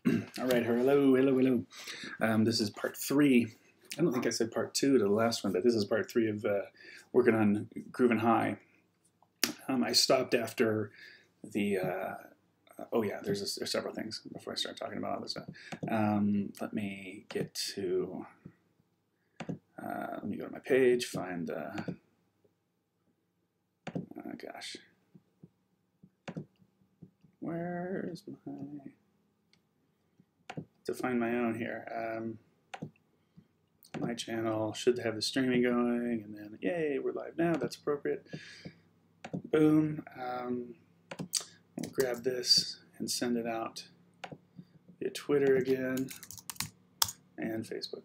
All right, hello. This is part 3. I don't think I said part 2 to the last one, but this is part 3 of working on Groovin High. I stopped after the, oh yeah, there's several things before I start talking about all this stuff. Let me get to, let me go to my page, find, gosh, where's my... to find my own here. My channel should have the streaming going, and then yay, we're live now. That's appropriate. Boom. We'll grab this and send it out via Twitter again and Facebook.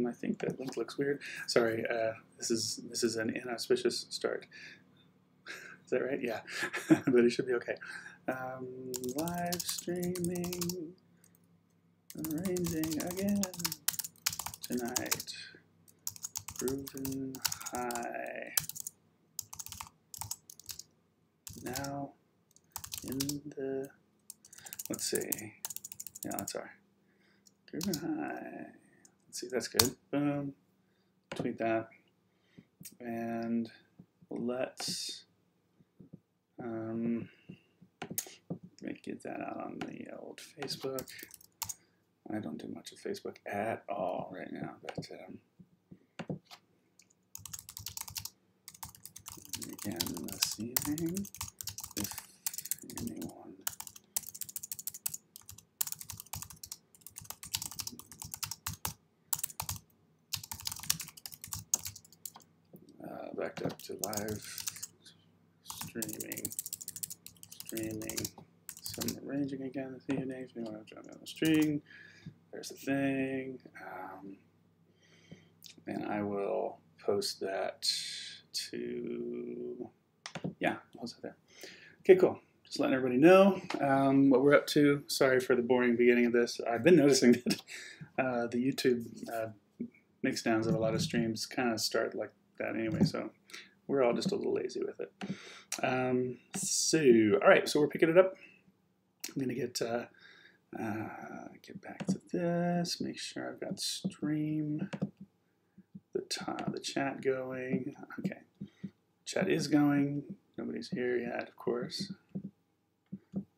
I think that link looks weird. Sorry, this is an inauspicious start. Is that right? Yeah, but it should be okay. Live streaming, arranging again tonight. Groovin High. Now in the, let's see. Yeah, that's all right. Groovin High. Let's see, that's good. Boom. Tweet that. And let's get that out on the old Facebook. I don't do much of Facebook at all right now, but again this evening, if anyone backed up to live streaming, some arranging again this evening. If you want to jump on the string, there's the thing, and I will post that to, yeah, I'll say there. Okay, cool. Just letting everybody know what we're up to. Sorry for the boring beginning of this. I've been noticing that the YouTube mixdowns of a lot of streams kind of start like that anyway, so we're all just a little lazy with it. All right, so we're picking it up. I'm gonna get back to this, make sure I've got stream, the chat going. Okay, chat is going. Nobody's here yet, of course,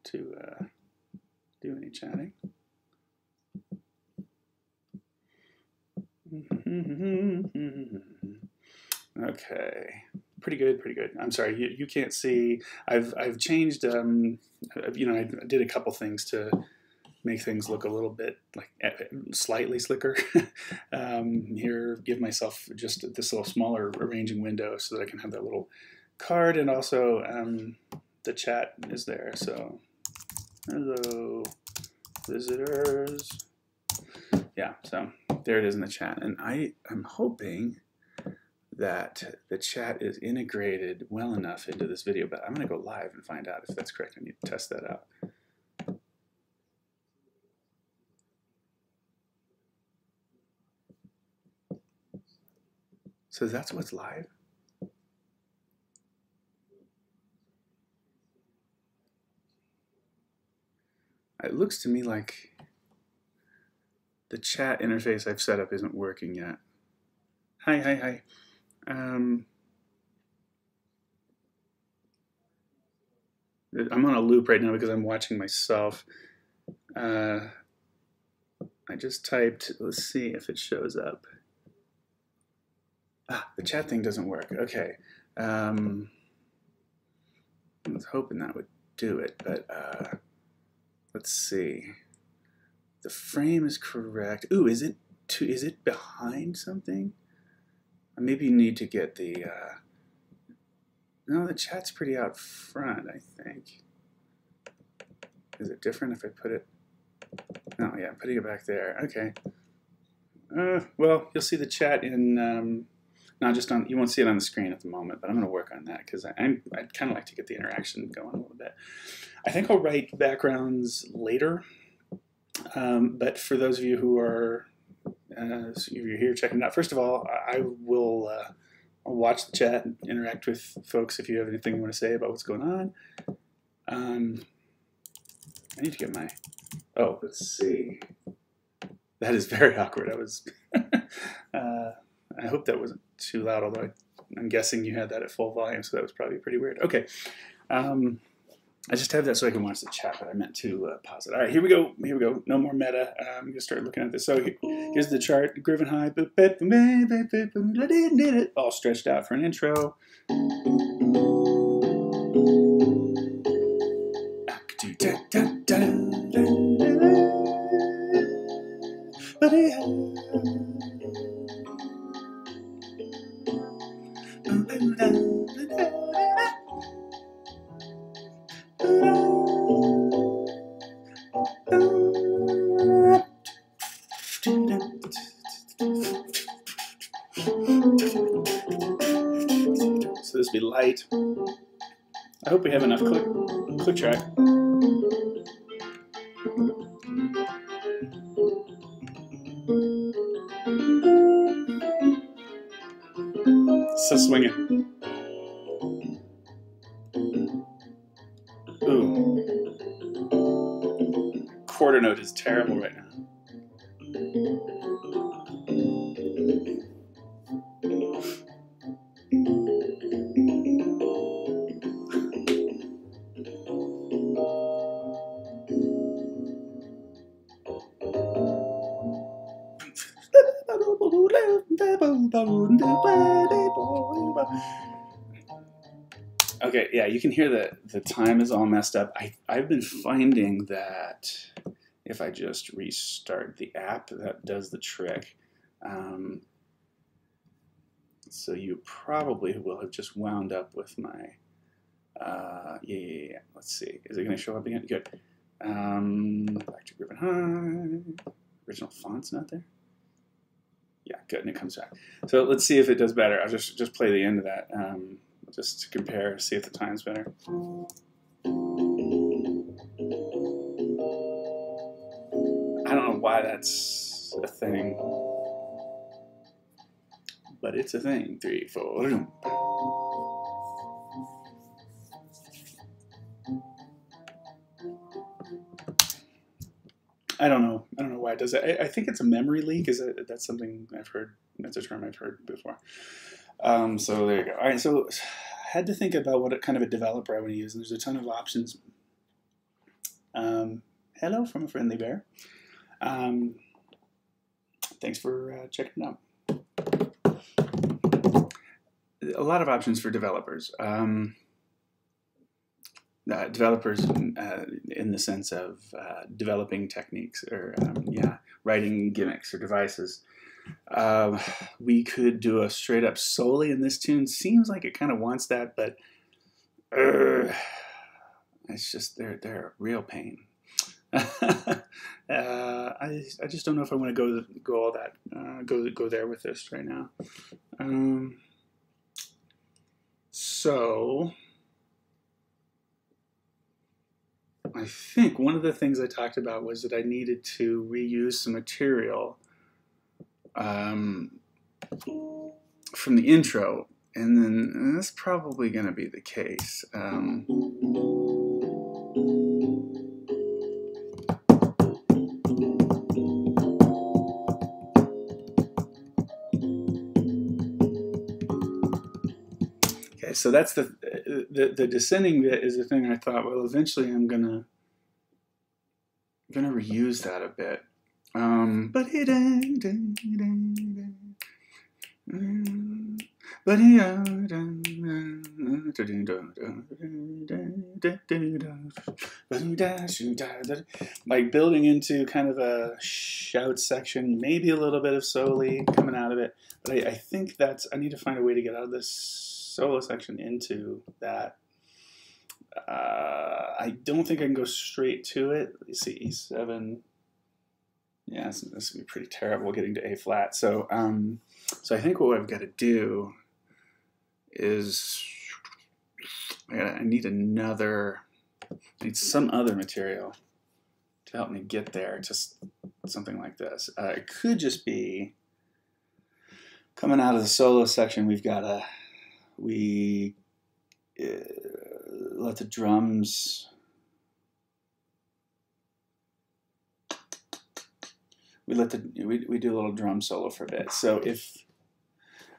to do any chatting. Okay, pretty good. I'm sorry, you can't see. I've changed. You know, I did a couple things to make things look a little bit like slightly slicker. Here, give myself just this little smaller arranging window so that I can have that little card, and also the chat is there. So, hello, visitors. Yeah, so there it is in the chat, and I am hoping that the chat is integrated well enough into this video, but I'm going to go live and find out if that's correct. I need to test that out. So that's what's live? It looks to me like the chat interface I've set up isn't working yet. Hi. I'm on a loop right now because I'm watching myself. I just typed, let's see if it shows up. The chat thing doesn't work. Okay. I was hoping that would do it, but let's see. The frame is correct. Ooh, is it behind something? Maybe you need to get the, no, the chat's pretty out front, I think. Is it different if I put it, no, yeah, I'm putting it back there, okay. Well, you'll see the chat in, not just on, you won't see it on the screen at the moment, but I'm going to work on that because I'd kind of like to get the interaction going a little bit. I think I'll write backgrounds later. But for those of you who are if you're here checking it out, first of all, I will I'll watch the chat and interact with folks if you have anything you want to say about what's going on. I need to get my, oh, let's see. That is very awkward. I was, I hope that wasn't too loud, although I'm guessing you had that at full volume, so that was probably pretty weird. Okay. I just have that so I can watch the chat, but I meant to pause it. All right, here we go. Here we go. No more meta. I'm going to start looking at this. So here's the chart. Groovin high. All stretched out for an intro. So this will be light. I hope we have enough click track. So swinging. Ooh. Quarter note is terrible right now. Okay, yeah, you can hear that the time is all messed up. I've been finding that if I just restart the app, that does the trick. So you probably will have just wound up with my, yeah. Let's see, is it going to show up again? Good. Back to Groovin High. Original font's not there. Yeah, good, and it comes back. So let's see if it does better. I'll just play the end of that, just to compare, see if the time's better. I don't know why that's a thing, but it's a thing. 3, 4. I don't know why it does that. I think it's a memory leak. That's something I've heard. That's a term I've heard before. So there you go. All right. So I had to think about what kind of a developer I want to use, and there's a ton of options. Hello from a friendly bear. Thanks for checking it out. A lot of options for developers. Developers in the sense of developing techniques or writing gimmicks or devices. We could do a straight up solely in this tune. Seems like it kind of wants that, but it's just they're a real pain. I just don't know if I want to go all that go there with this right now. So I think one of the things I talked about was that I needed to reuse some material from the intro, and that's probably going to be the case. Okay, so that's the descending bit is the thing I thought, well, eventually I'm gonna reuse that a bit. Like building into kind of a shout section, maybe a little bit of soli coming out of it, but I think I need to find a way to get out of this solo section into that. I don't think I can go straight to it. Let's see, E7. Yeah, this would be pretty terrible getting to A flat. So, so I think what I've got to do is I need some other material to help me get there, just something like this. It could just be coming out of the solo section. We let the drums. We do a little drum solo for a bit. So if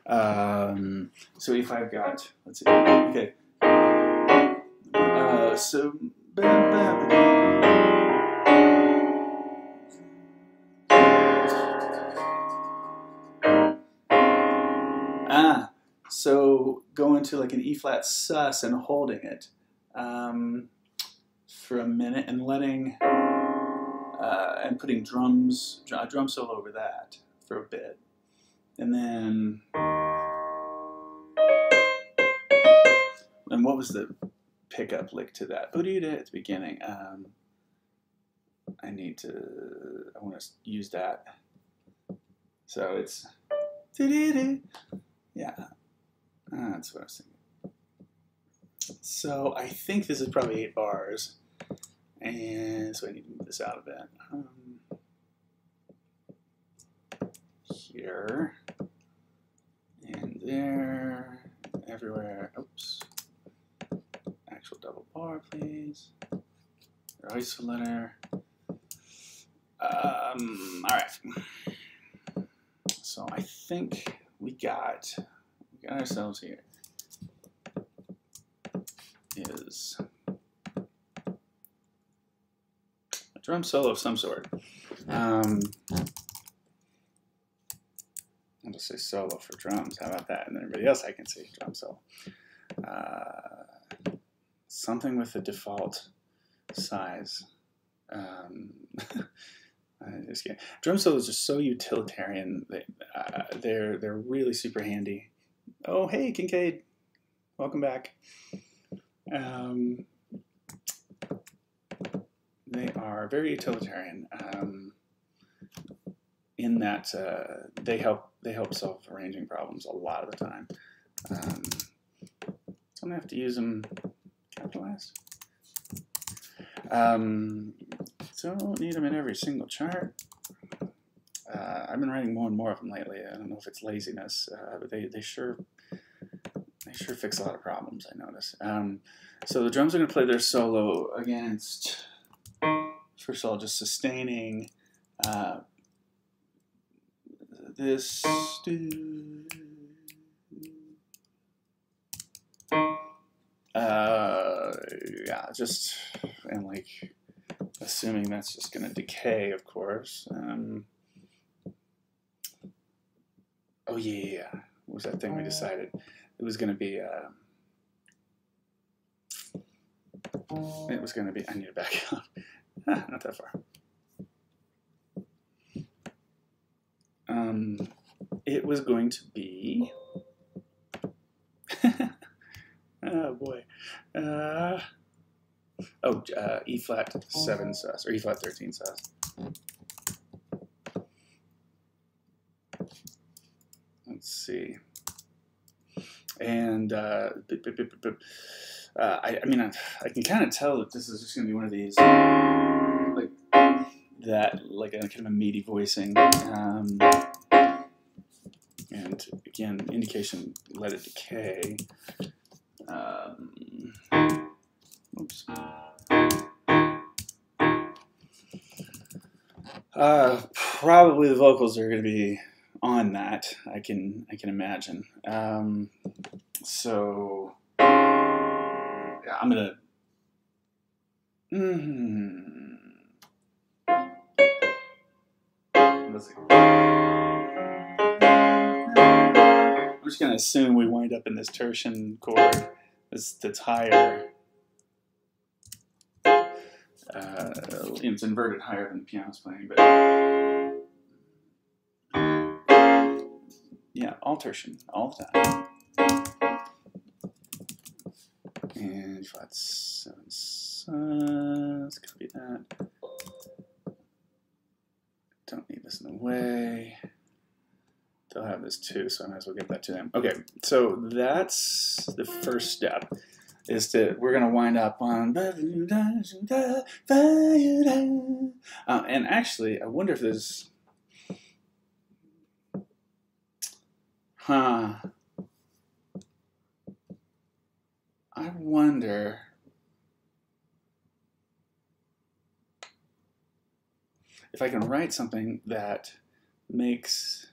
I've got, let's see, okay. So so going to like an E flat sus and holding it for a minute and letting and putting a drum solo over that for a bit, and then what was the pickup lick to that? At the beginning. I want to use that. So it's yeah. That's what I was thinking. So I think this is probably 8 bars. And so I need to move this out a bit. Here. And there. Everywhere. Oops. Actual double bar, please. Isolator. Alright. So I think we got ourselves here is a drum solo of some sort. I'll just say solo for drums. How about that? And then everybody else I can see drum solo. Something with the default size. Drum solos are so utilitarian. They're really super handy. Oh, hey, Kincaid. Welcome back. They are very utilitarian in that they help solve arranging problems a lot of the time. So I'm gonna have to use them capitalized. Don't need them in every single chart. I've been writing more and more of them lately. I don't know if it's laziness, but they sure fix a lot of problems, I notice. So the drums are going to play their solo against, first of all, just sustaining this. Yeah, just, and like, assuming that's just going to decay, of course. Oh yeah, what was that thing we decided? It was going to be, I need to back out. Not that far. It was going to be, oh boy. E flat 7 sus, or E flat 13 sus. Let's see. And I mean, I can kind of tell that this is just going to be one of these, like a kind of a meaty voicing. And again, indication, let it decay. Oops. Probably the vocals are going to be on that. I can imagine. So yeah, I'm gonna. Let's see. I'm just gonna assume we wind up in this tertian chord that's higher. It's inverted higher than the piano's playing, but yeah, all tertian, all the time. And flat 7 sus, copy that. Don't need this in the way. They'll have this too, so I might as well give that to them. Okay, so that's the first step. we're gonna wind up on, and actually, I wonder if there's, I wonder if I can write something that makes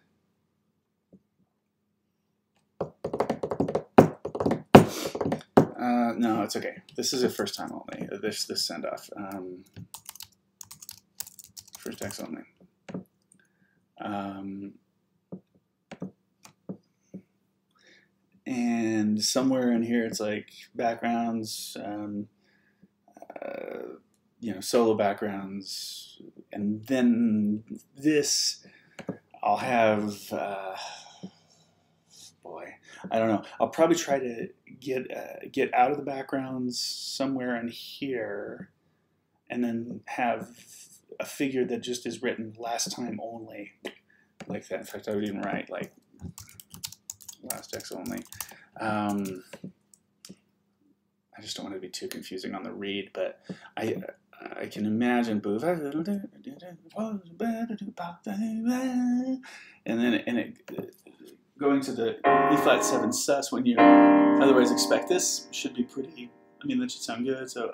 no, it's okay. This is a first time only. This send off. First text only. And somewhere in here, it's like backgrounds, you know, solo backgrounds, and then this, I'll have. Boy, I don't know. I'll probably try to get out of the backgrounds somewhere in here, and then have a figure that just is written last time only, like that. In fact, I would even write like last text only. I just don't want to be too confusing on the read, but I can imagine and then it going to the E flat 7 sus when you otherwise expect this should be pretty. I mean, that should sound good. So.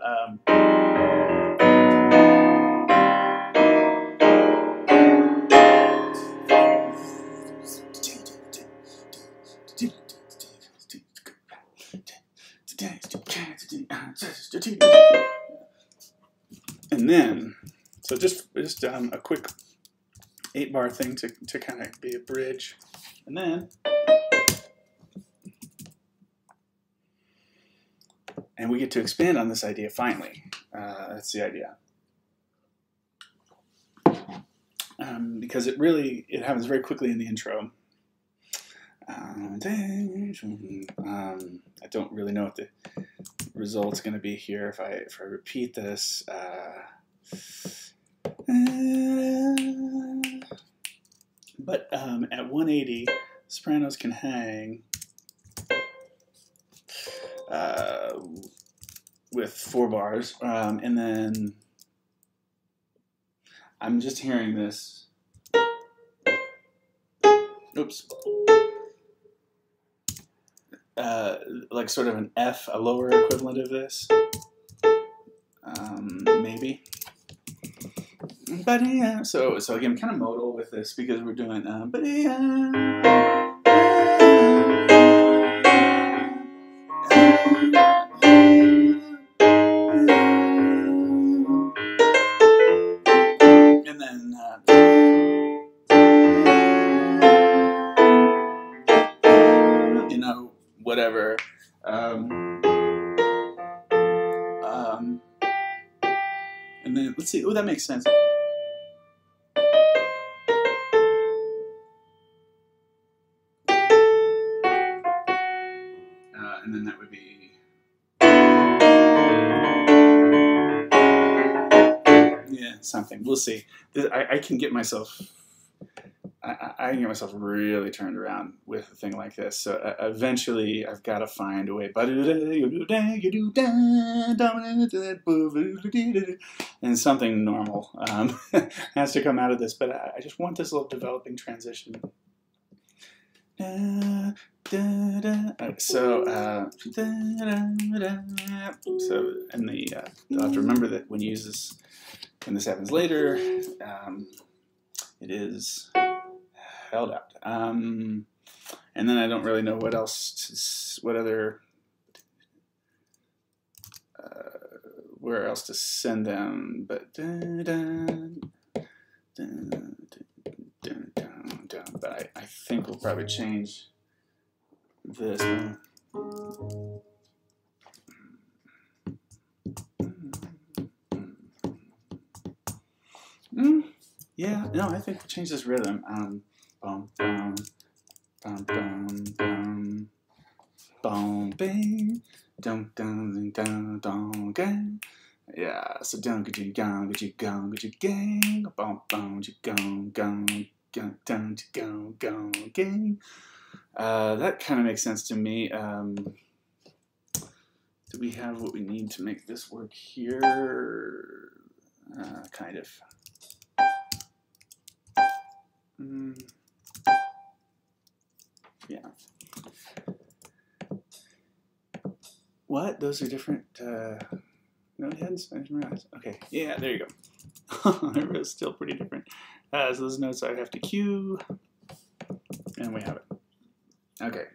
And then, so just a quick 8-bar thing to kind of be a bridge, and then, and we get to expand on this idea finally. That's the idea, because it happens very quickly in the intro. I don't really know what the result's going to be here if I repeat this. But at 180, sopranos can hang with 4 bars, and then I'm just hearing this. Oops. Like sort of an F, a lower equivalent of this, maybe. But yeah, so again, kind of modal with this because we're doing. But yeah. And then. You know, whatever. And then let's see. Oh, that makes sense. And then that would be. Yeah, something. We'll see. I can get myself. I can get myself really turned around with a thing like this. So eventually, I've got to find a way. And something normal has to come out of this. But I just want this little developing transition. So and you'll have to remember that when you use this, when this happens later, it is held out. And then I don't really know what else, where else to send them, but but I think we'll probably change this one. Yeah, no, I think we'll change this rhythm. Bum, bum, bum, bum, bum, bum, bing, dum, dum, dum, dum, gang. Yeah, so dum, gong, gong, gong, gang, bum, bum, gong, gong, gong, dum, gong, gong, gang. That kind of makes sense to me. do we have what we need to make this work here? Kind of. Yeah. What? Those are different note heads? I didn't realize. Okay. Yeah, there you go. It was still pretty different. So those notes I have to cue. And we have it. Okay.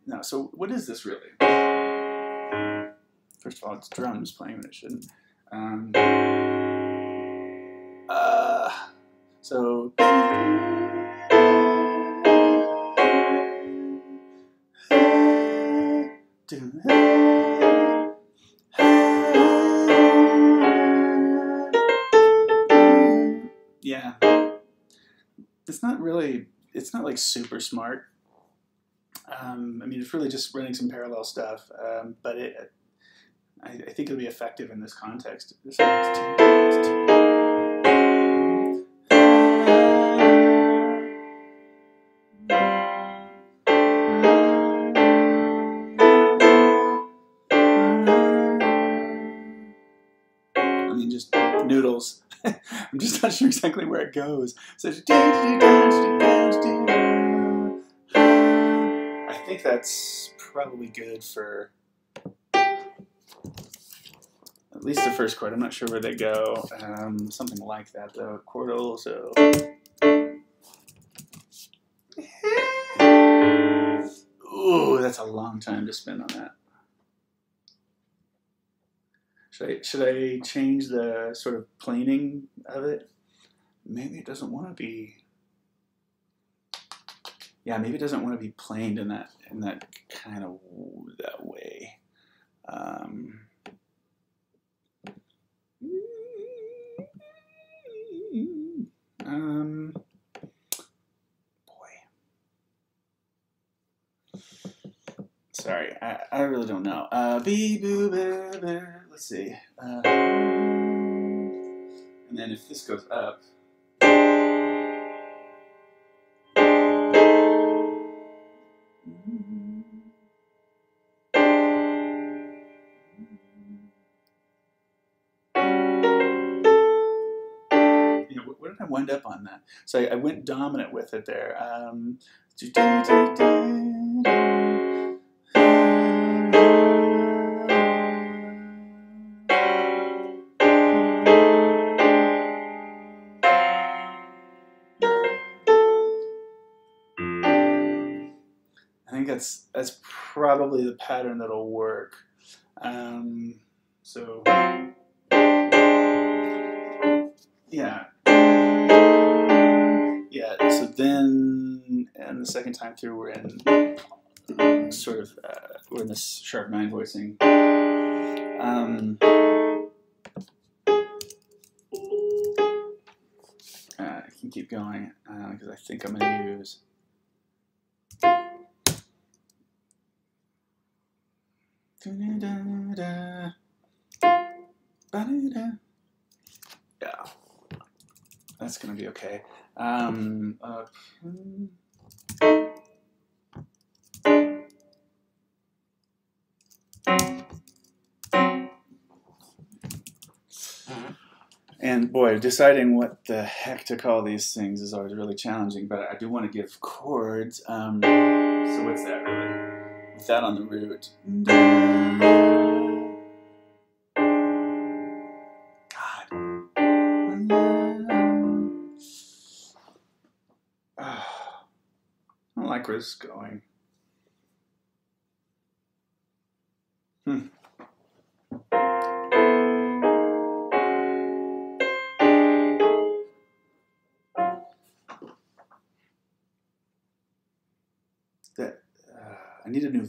Now, so what is this really? First of all, it's drums playing when it shouldn't. So. Yeah. It's not really, it's not like super smart. I mean, it's really just running some parallel stuff, but I think it'll be effective in this context. I mean, just noodles. I'm just not sure exactly where it goes. So, I think that's probably good for at least the first chord. I'm not sure where they go. Something like that, though. Chordal, so. Ooh, that's a long time to spend on that. Should I change the sort of planing of it? Maybe it doesn't want to be. Yeah, maybe it doesn't want to be planed in that kind of that way. Boy. Sorry, I really don't know. Let's see. And then if this goes up. What did I wind up on that? So I went dominant with it there. I think that's probably the pattern that'll work. So yeah. Yeah, so then, and the second time through, we're in sort of, we're in this sharp 9 voicing. I can keep going, because I think I'm going to use. Yeah, that's going to be okay. And boy, deciding what the heck to call these things is always really challenging, but I do want to give chords. So what's that really? With that on the root. God. I don't like where this is going.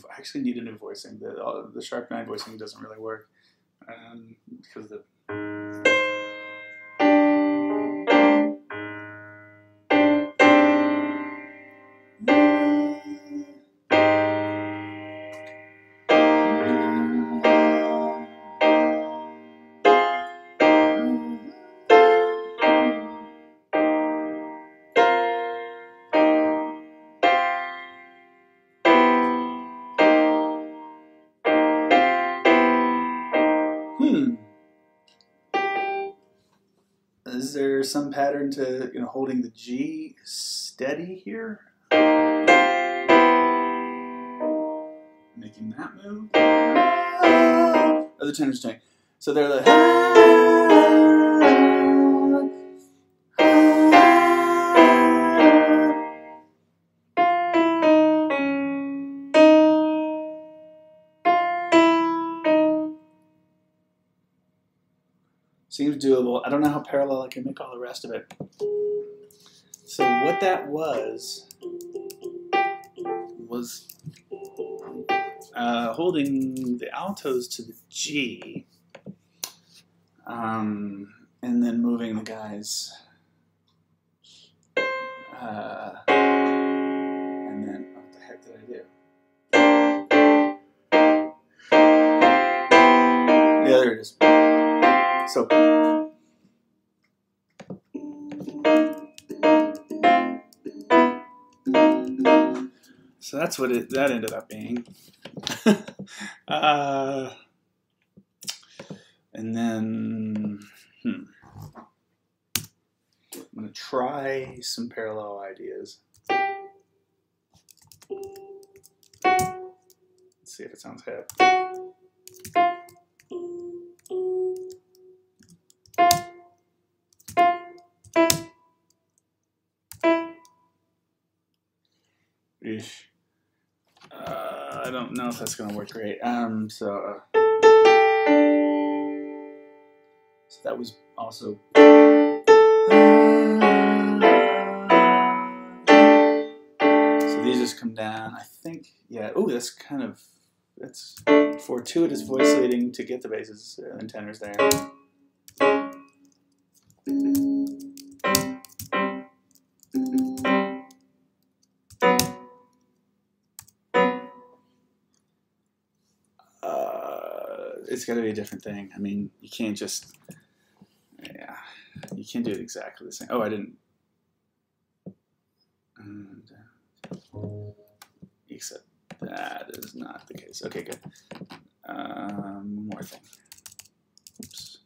I actually need a new voicing. The sharp 9 voicing doesn't really work because the. Is there some pattern to, you know, holding the G steady here? Making that move. Other tenors change. So they're the. Seems doable. I don't know how parallel I can make all the rest of it. So what that was holding the altos to the G, and then moving the guys, and then what the heck did I do? Yeah, there it is. So. So that's what that ended up being. And then, I'm going to try some parallel ideas. Let's see if it sounds hip. Eesh. I don't know if that's going to work great. So that was also. So these just come down. I think, yeah. Oh, that's kind of, that's fortuitous voice leading to get the basses and tenors there. It's got to be a different thing. I mean, you can't just, yeah, you can't do it exactly the same. Oh, I didn't. Except that is not the case. Okay, good. One more thing. Oops.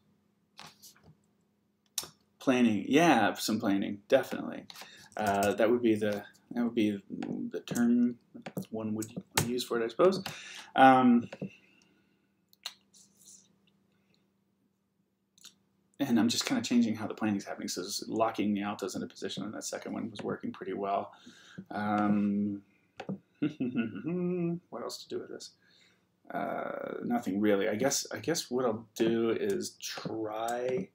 Planing, yeah, some planing, definitely. That would be the term one would use for it, I suppose. And I'm just kind of changing how the planing is happening. So it's locking the altos into position, and that second one was working pretty well. What else to do with this? Nothing really. I guess what I'll do is try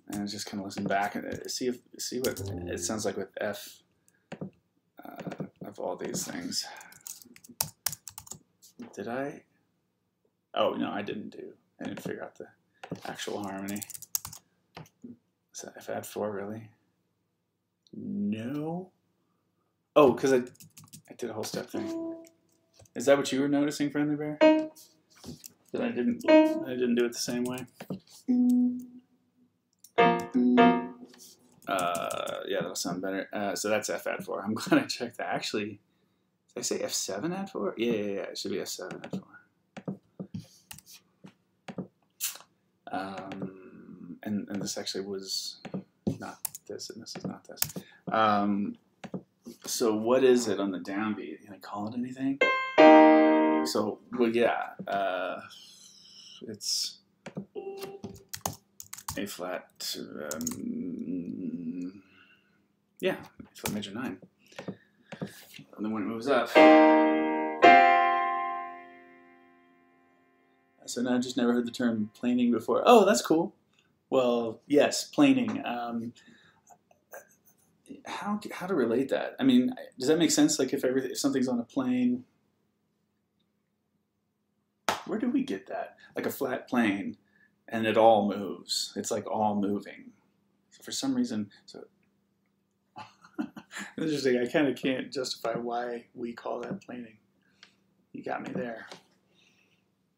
and just kind of listen back and see what it sounds like with F of all these things. Did I? Oh no, I didn't figure out the actual harmony. Is that F add 4 really? No. Oh, because I did a whole step thing. Is that what you were noticing, Friendly Bear? That I didn't do it the same way. Yeah, that'll sound better. So that's F add 4. I'm glad I checked that. Actually, did I say F7 add 4? Yeah. It should be F7 add 4. And this actually was not this, and this is not this. So what is it on the downbeat? Can I call it anything? So, well, yeah, it's A flat, yeah, A flat major 9. And then when it moves up. So now I just never heard the term planing before. Oh, that's cool. Well, yes, planing. How to relate that? I mean, does that make sense? Like if something's on a plane, where do we get that? Like a flat plane, and it all moves. It's like all moving. So for some reason, so interesting. I kind of can't justify why we call that planing. You got me there.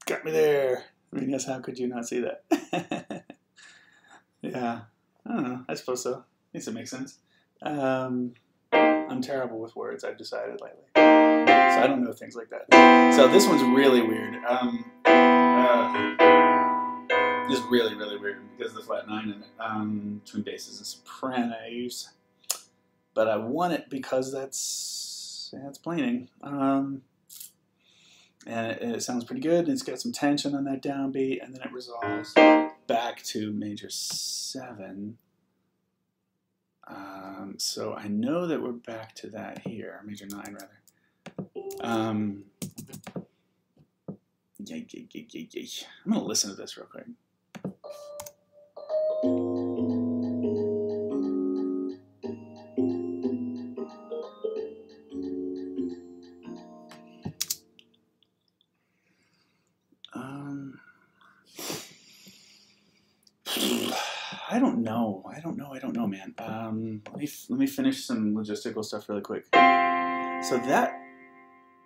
Got me there. I mean, yes, how could you not see that? Yeah, I don't know. I suppose so. I guess it makes sense. I'm terrible with words, I've decided lately. So I don't know things like that. So this one's really weird. is really, really weird because of the flat 9 in it, between basses and sopranos. But I want it because that's planing. And it sounds pretty good. It's got some tension on that downbeat, and then it resolves back to major 7. So I know that we're back to that here, major 9 rather. Yay. I'm gonna listen to this real quick. I don't know, man. Let me finish some logistical stuff really quick. So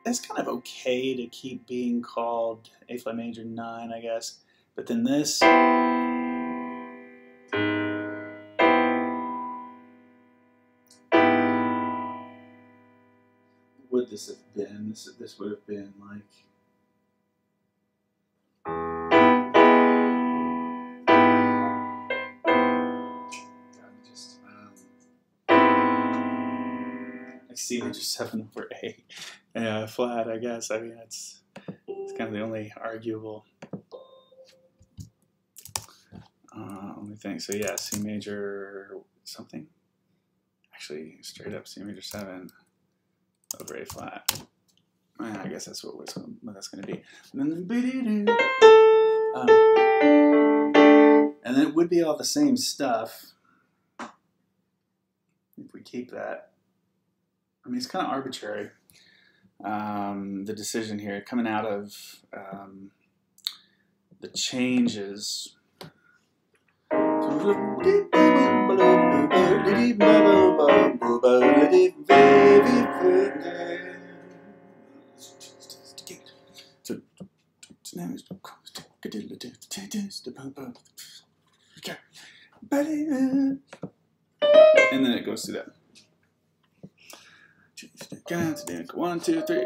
that's kind of okay to keep being called A flat major 9, I guess. But then this, would this have been? This would have been like. C major 7 over A flat, I guess. I mean, it's kind of the only arguable. Let me think. So yeah, C major something. Actually, straight up C major 7 over A flat. I guess that's what that's going to be. And then it would be all the same stuff if we keep that. I mean, it's kind of arbitrary, the decision here, coming out of the changes. And then it goes through that. 1, 2, 3.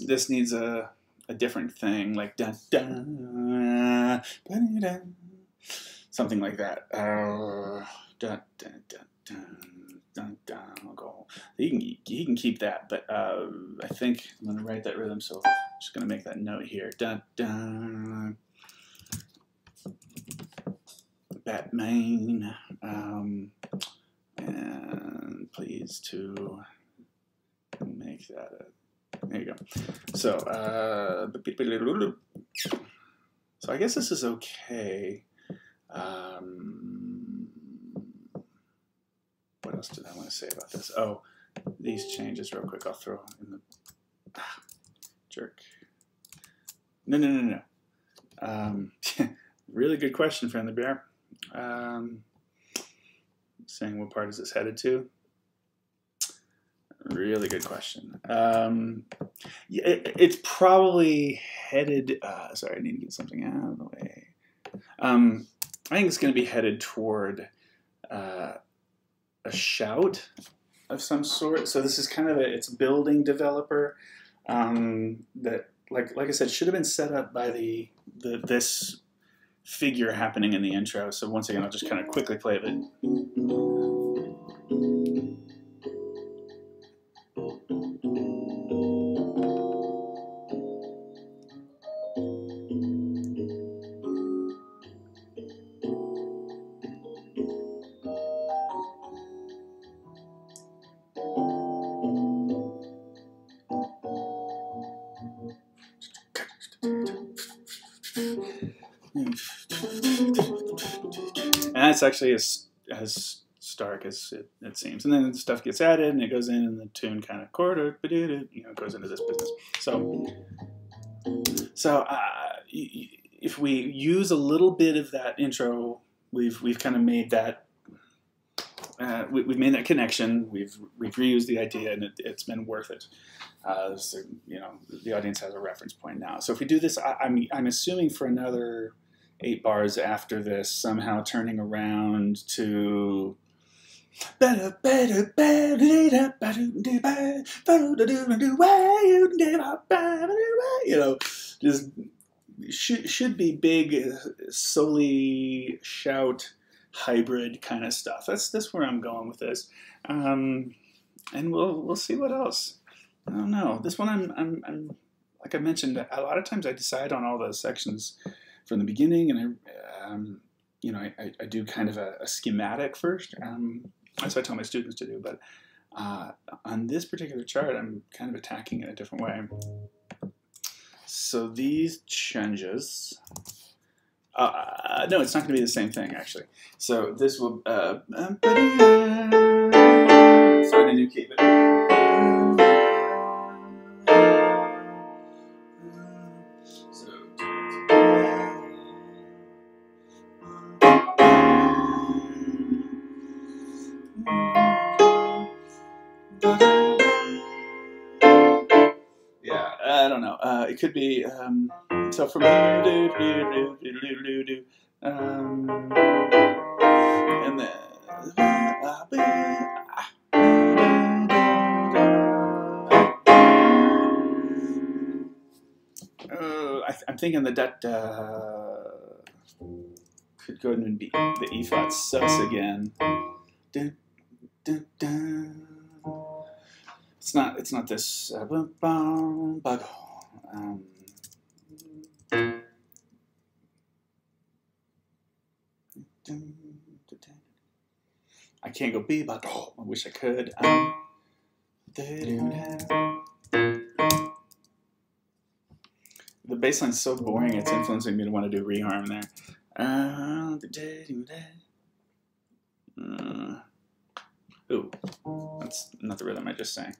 This needs a different thing, like da da da, something like that. Da da da da da da. Go. He can keep that, but I think I'm gonna write that rhythm. So I'm just gonna make that note here. Da da. Batman. And please to make that a. There you go. So, so I guess this is okay. What else did I want to say about this? Oh, these changes real quick. I'll throw in the jerk. No. Really good question, Friendly Bear. Saying what part is this headed to? Really good question. It's probably headed. Sorry, I need to get something out of the way. I think it's going to be headed toward a shout of some sort. So this is kind of it's building developer that, like I said, should have been set up by this figure happening in the intro. So once again, I'll just kind of quickly play it. And that's actually as stark as it seems. And then stuff gets added, and it goes in, and the tune kind of goes into this business. So if we use a little bit of that intro, we've kind of made that. We've made that connection. We've reused the idea, and it's been worth it. So, the audience has a reference point now. So if we do this, I'm assuming for another 8 bars after this, somehow turning around to You know, just should be big, solely shout hybrid kind of stuff. That's where I'm going with this, and we'll see what else. I don't know. This one I'm like I mentioned, a lot of times I decide on all those sections from the beginning, and I do kind of a schematic first. That's what I tell my students to do. But on this particular chart, I'm kind of attacking it a different way. So these changes. No, it's not going to be the same thing actually. So this will. Sorry, the new key, but. Yeah, I don't know. It could be so from and then I'm thinking that could go and be the E flat sus again. It's not this. I can't go B, but I wish I could. The bass line's so boring, it's influencing me to want to do reharm there. Ooh, that's not the rhythm I just sang.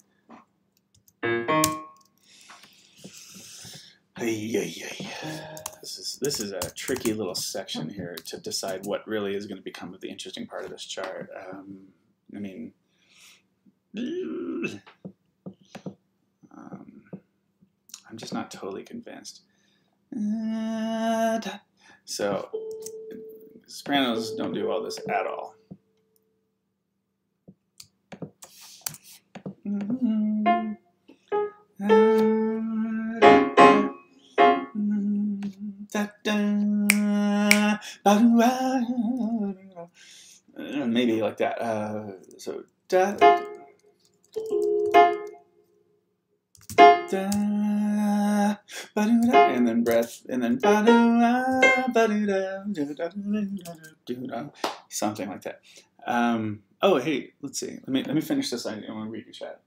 This is a tricky little section here to decide what really is going to become the interesting part of this chart. I mean, I'm just not totally convinced. So, sopranos don't do all this at all. Maybe like that. So da, da, and then breath, and then something like that. Oh, hey, let's see. Let me finish this. I want to read your chat.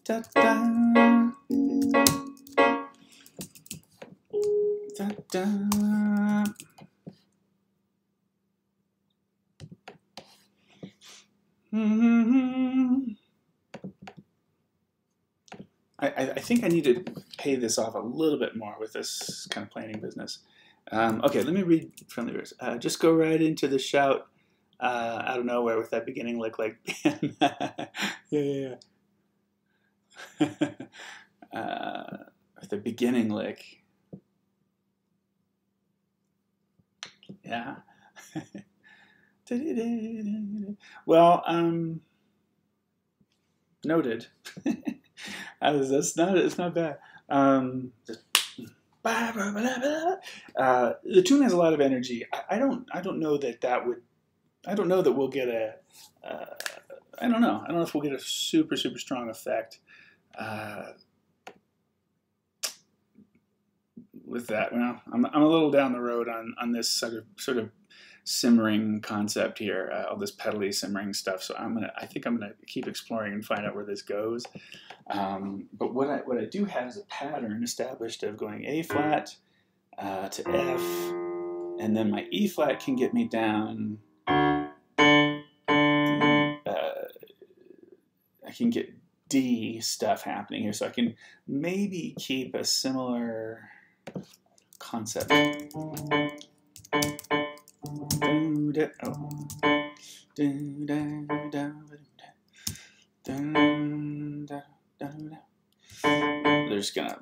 Da, da, da, da. I think I need to pay this off a little bit more with this kind of planning business. Okay, let me read from the verse. Just go right into the shout out of nowhere with that beginning lick like yeah. With the beginning lick. Yeah. Well, noted. It's not bad. The tune has a lot of energy. I don't know that would. I don't know that we'll get a. I don't know. I don't know if we'll get a super strong effect with that. Well, I'm a little down the road on this sort of simmering concept here, all this pedally simmering stuff. So I think I'm gonna keep exploring and find out where this goes. But what I do have is a pattern established of going A flat to F, and then my E flat can get me down. I can get D stuff happening here, so I can maybe keep a similar concept. They're just gonna,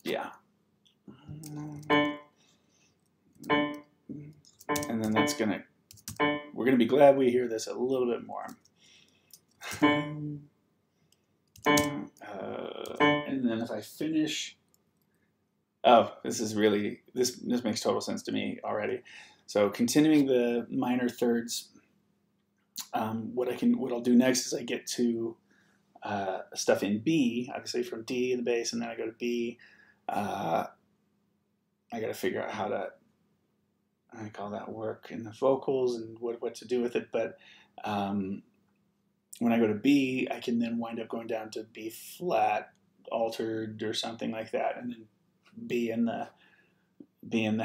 yeah. and then we're gonna be glad we hear this a little bit more. And then if I finish, oh, this makes total sense to me already. So continuing the minor thirds, what I'll do next is I get to stuff in B, obviously from D in the bass, and then I go to B. I got to figure out how to make all that work in the vocals and what to do with it. But when I go to B, I can then wind up going down to B flat altered or something like that, and then be in the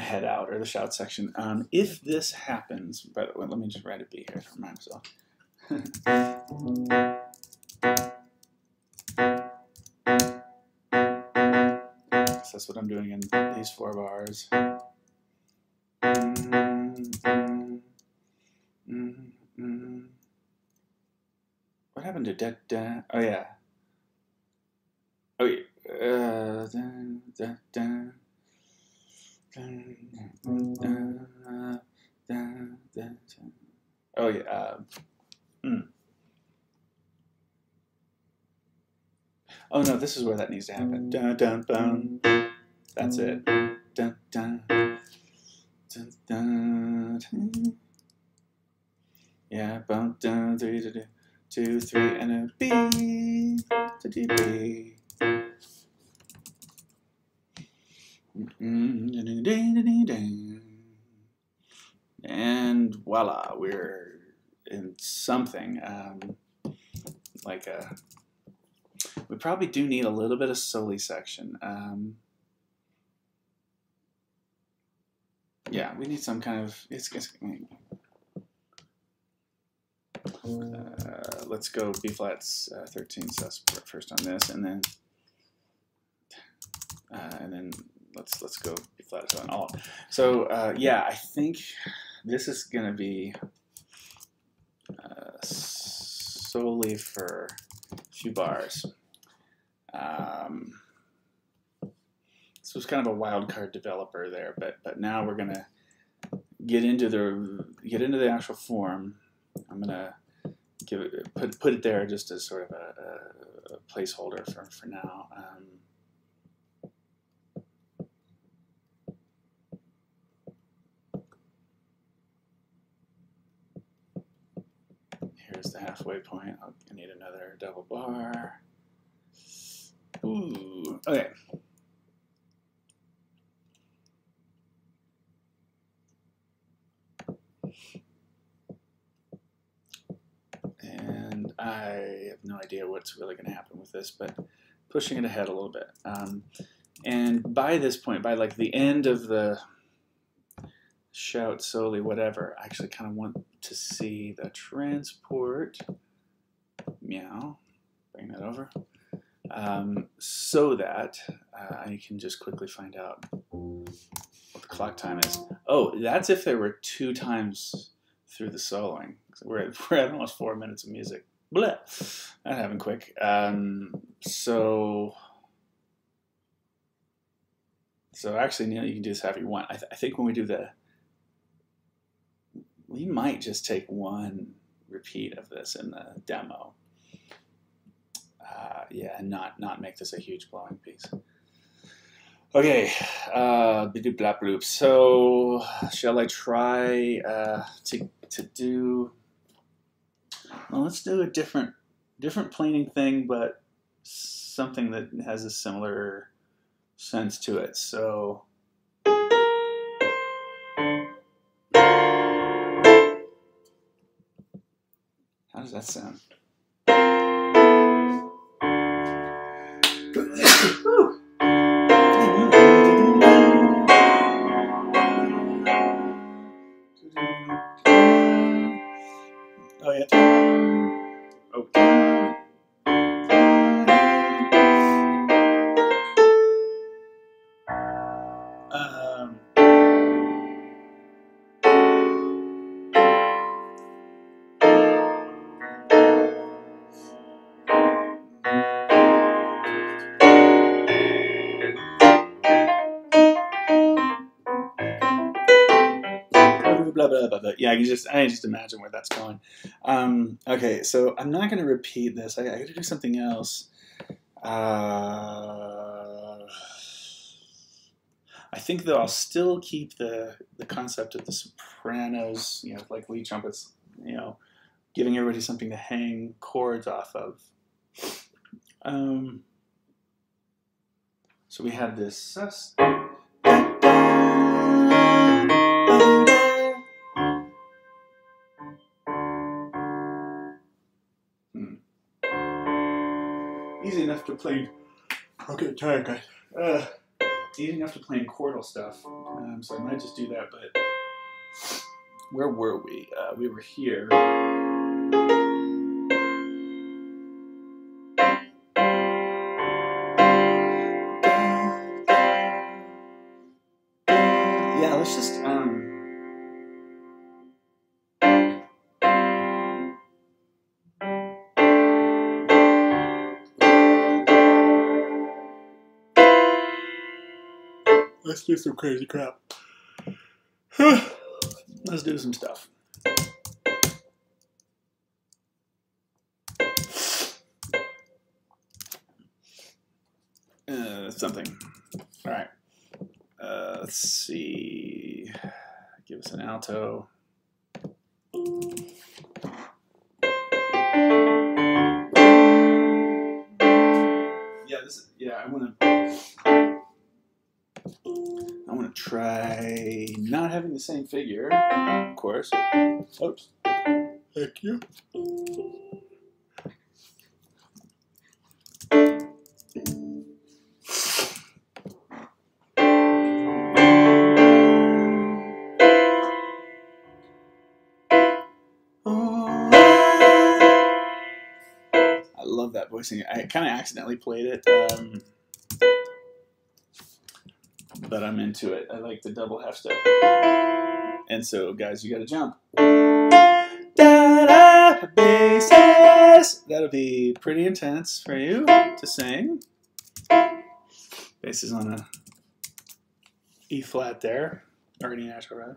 head out or the shout section. If this happens, by the way, let me just write a B here to remind myself. So that's what I'm doing in these 4 bars. What happened to da da? Oh yeah. Oh yeah. Da, da, da. Oh yeah. Oh no, this is where that needs to happen. Dun, dun, dun. That's it. Dun, dun, dun, dun, dun. Yeah, bum, dun, 3, 2, 3, and a B to D B. And voila, we're in something like a. We probably do need a little bit of soli section. Yeah, we need some kind of. Let's go B flats 13 sus first on this, and then let's go B flat on all. So yeah, I think this is gonna be solely for a few bars. This was kind of a wild card developer there, but now we're gonna get into the actual form. I'm gonna put it there just as sort of a placeholder for now. Here's the halfway point. I need another double bar. Ooh, okay. And I have no idea what's really going to happen with this, but pushing it ahead a little bit. And by this point, by like the end of the shout, soli, whatever, I actually kind of want to see the transport. Meow. Bring that over. So that I can just quickly find out what the clock time is. Oh, that's if there were 2 times through the soloing. We're at almost 4 minutes of music. Blah. That happened quick. So actually, Neil, you can do this however you want. I think when we do we might just take 1 repeat of this in the demo. Yeah, and not make this a huge blowing piece. Okay, bidoop blap bloop. So shall I try to do? Well, let's do a different planing thing, but something that has a similar sense to it. So. How does that sound? Oh yeah. Okay. Yeah, I can just imagine where that's going. Okay, so I'm not going to repeat this. I got to do something else. I think though I'll still keep the concept of the sopranos, you know, like lead trumpets, you know, giving everybody something to hang chords off of. So we have this sus. Easy enough to play. Okay, tired guys. Easy enough to play in chordal stuff. So I might just do that. But where were we? We were here. Yeah, let's just. Let's do some crazy crap. Let's do some stuff. Something. All right. Let's see. Give us an alto. Yeah, this is. Yeah, I want to try not having the same figure, of course. Oops. Thank you. I love that voicing. I kind of accidentally played it, but I'm into it. I like the double half step. And so, guys, you got to jump. Da-da, basses. That'll be pretty intense for you to sing. Bass is on a E flat there, or an E natural rather.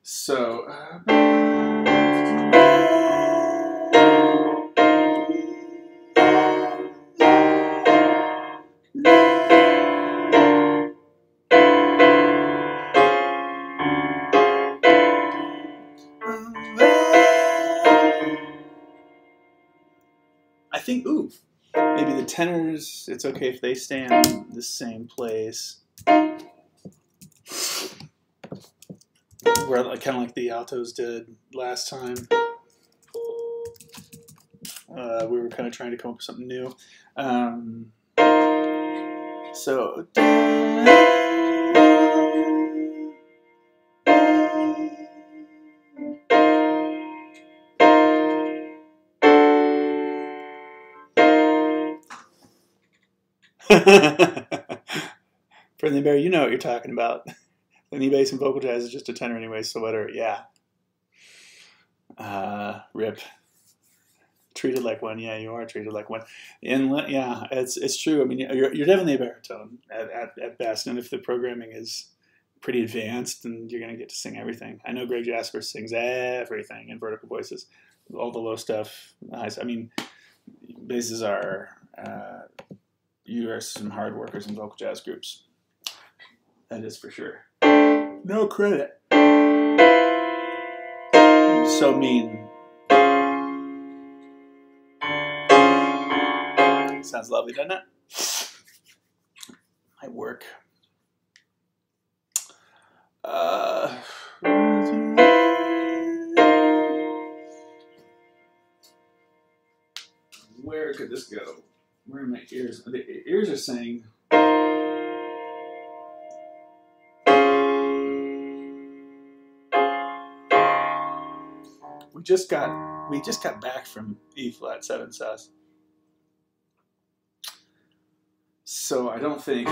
So. I think, ooh, maybe the tenors, it's okay if they stay in the same place. Where, kind of like the altos did last time. We were kind of trying to come up with something new. So. Friendly Bear, you know what you're talking about. Any bass and vocal jazz is just a tenor anyway, so whatever, yeah. Rip. Treated like one, yeah, you are treated like one. And yeah, it's true. I mean, you're definitely a baritone at best, and if the programming is pretty advanced, then you're going to get to sing everything. I know Greg Jasper sings everything in vertical voices, all the low stuff. I mean, basses are, you are some hard workers in vocal jazz groups. That is for sure. No credit. So mean. Sounds lovely, doesn't it? Might work. Where could this go? Where are my ears? The ears are saying. We just got back from E flat 7 sus. So I don't think.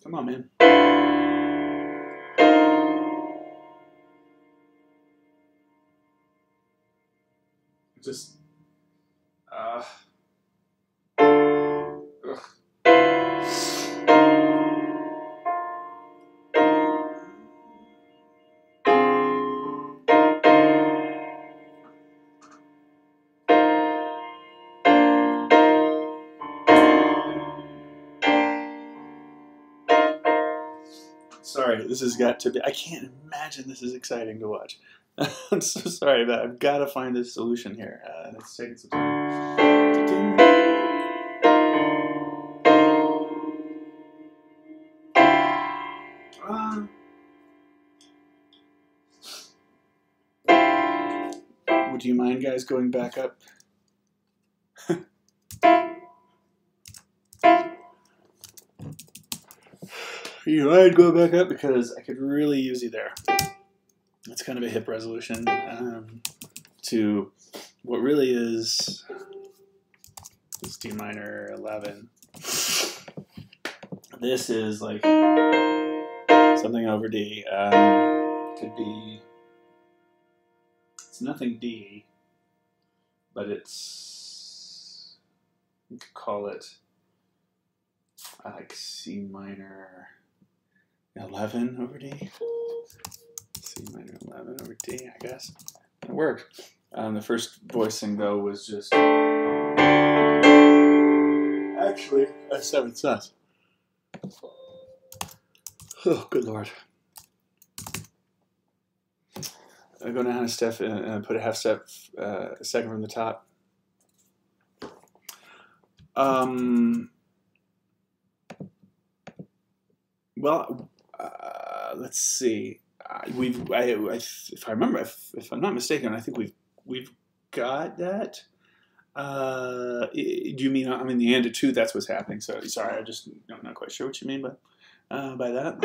Come on, man. Just. Sorry, this has got to be. I can't imagine this is exciting to watch. I'm so sorry, but I've got to find a solution here. It's taking some time. Would you mind, guys, going back up? You mind going back up, because I could really use you there. It's kind of a hip resolution to what really is this D minor 11. This is like something over D. Could be, it's nothing D, but it's, you could call it like C minor 11 over D. C minor 11 over D, I guess. It worked. The first voicing, though, was just actually a seventh sus. Oh, good lord. I go down a step and put a half step a second from the top. Well, let's see. If I remember, if I'm not mistaken, I think we've got that. Do you mean I'm in the end of two? That's what's happening. So sorry, I just I'm not quite sure what you mean by that.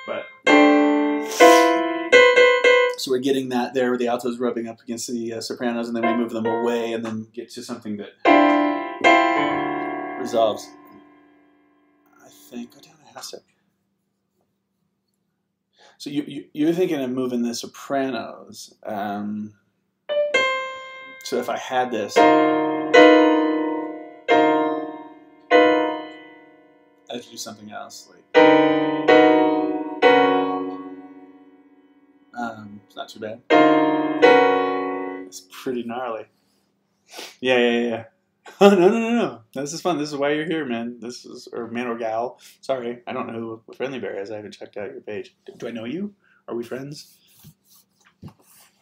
But so we're getting that there, where the altos rubbing up against the sopranos, and then we move them away, and then get to something that resolves. I think go down a half step. So you're thinking of moving the sopranos. So if I had this, I'd do something else. Like, it's not too bad. It's pretty gnarly. Yeah. Oh, no. This is fun. This is why you're here, man. This is, or man or gal. Sorry, I don't know who Friendly Bear is. I haven't checked out your page. Do I know you? Are we friends?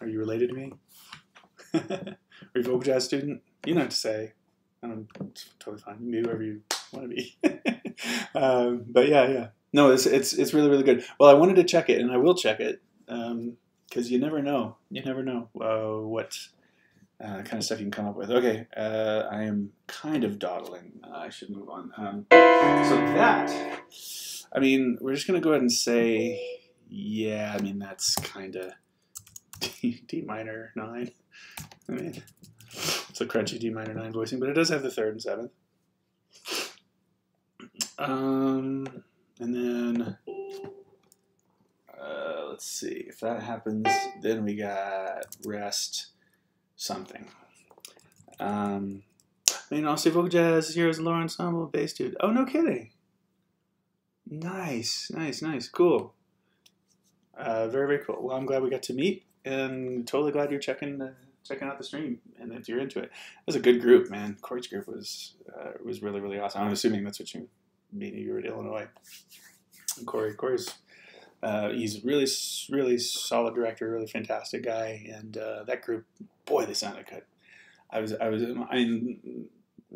Are you related to me? Are you a folk jazz student? You know what to say. It's totally fine. You can be whoever you want to be. But yeah. No, it's really, really good. Well, I wanted to check it, and I will check it, because you never know. You never know what kind of stuff you can come up with. Okay, I am kind of dawdling. I should move on. So that, I mean, we're just going to go ahead and say, yeah, I mean, that's kind of D minor 9. I mean, it's a crunchy D minor 9 voicing, but it does have the 3rd and 7th. And then, let's see, if that happens, then we got rest something. I mean, I'll say vocal jazz here as a lower ensemble bass dude. Oh, no kidding. Nice. Cool. Very, very cool. Well, I'm glad we got to meet, and totally glad you're checking out the stream, and if you're into it. It was a good group, man. Corey's group was really, really awesome. I'm assuming that's what you mean. You were in Illinois. And Corey's he's really, really solid director, really fantastic guy, and that group, boy, they sounded good. I'm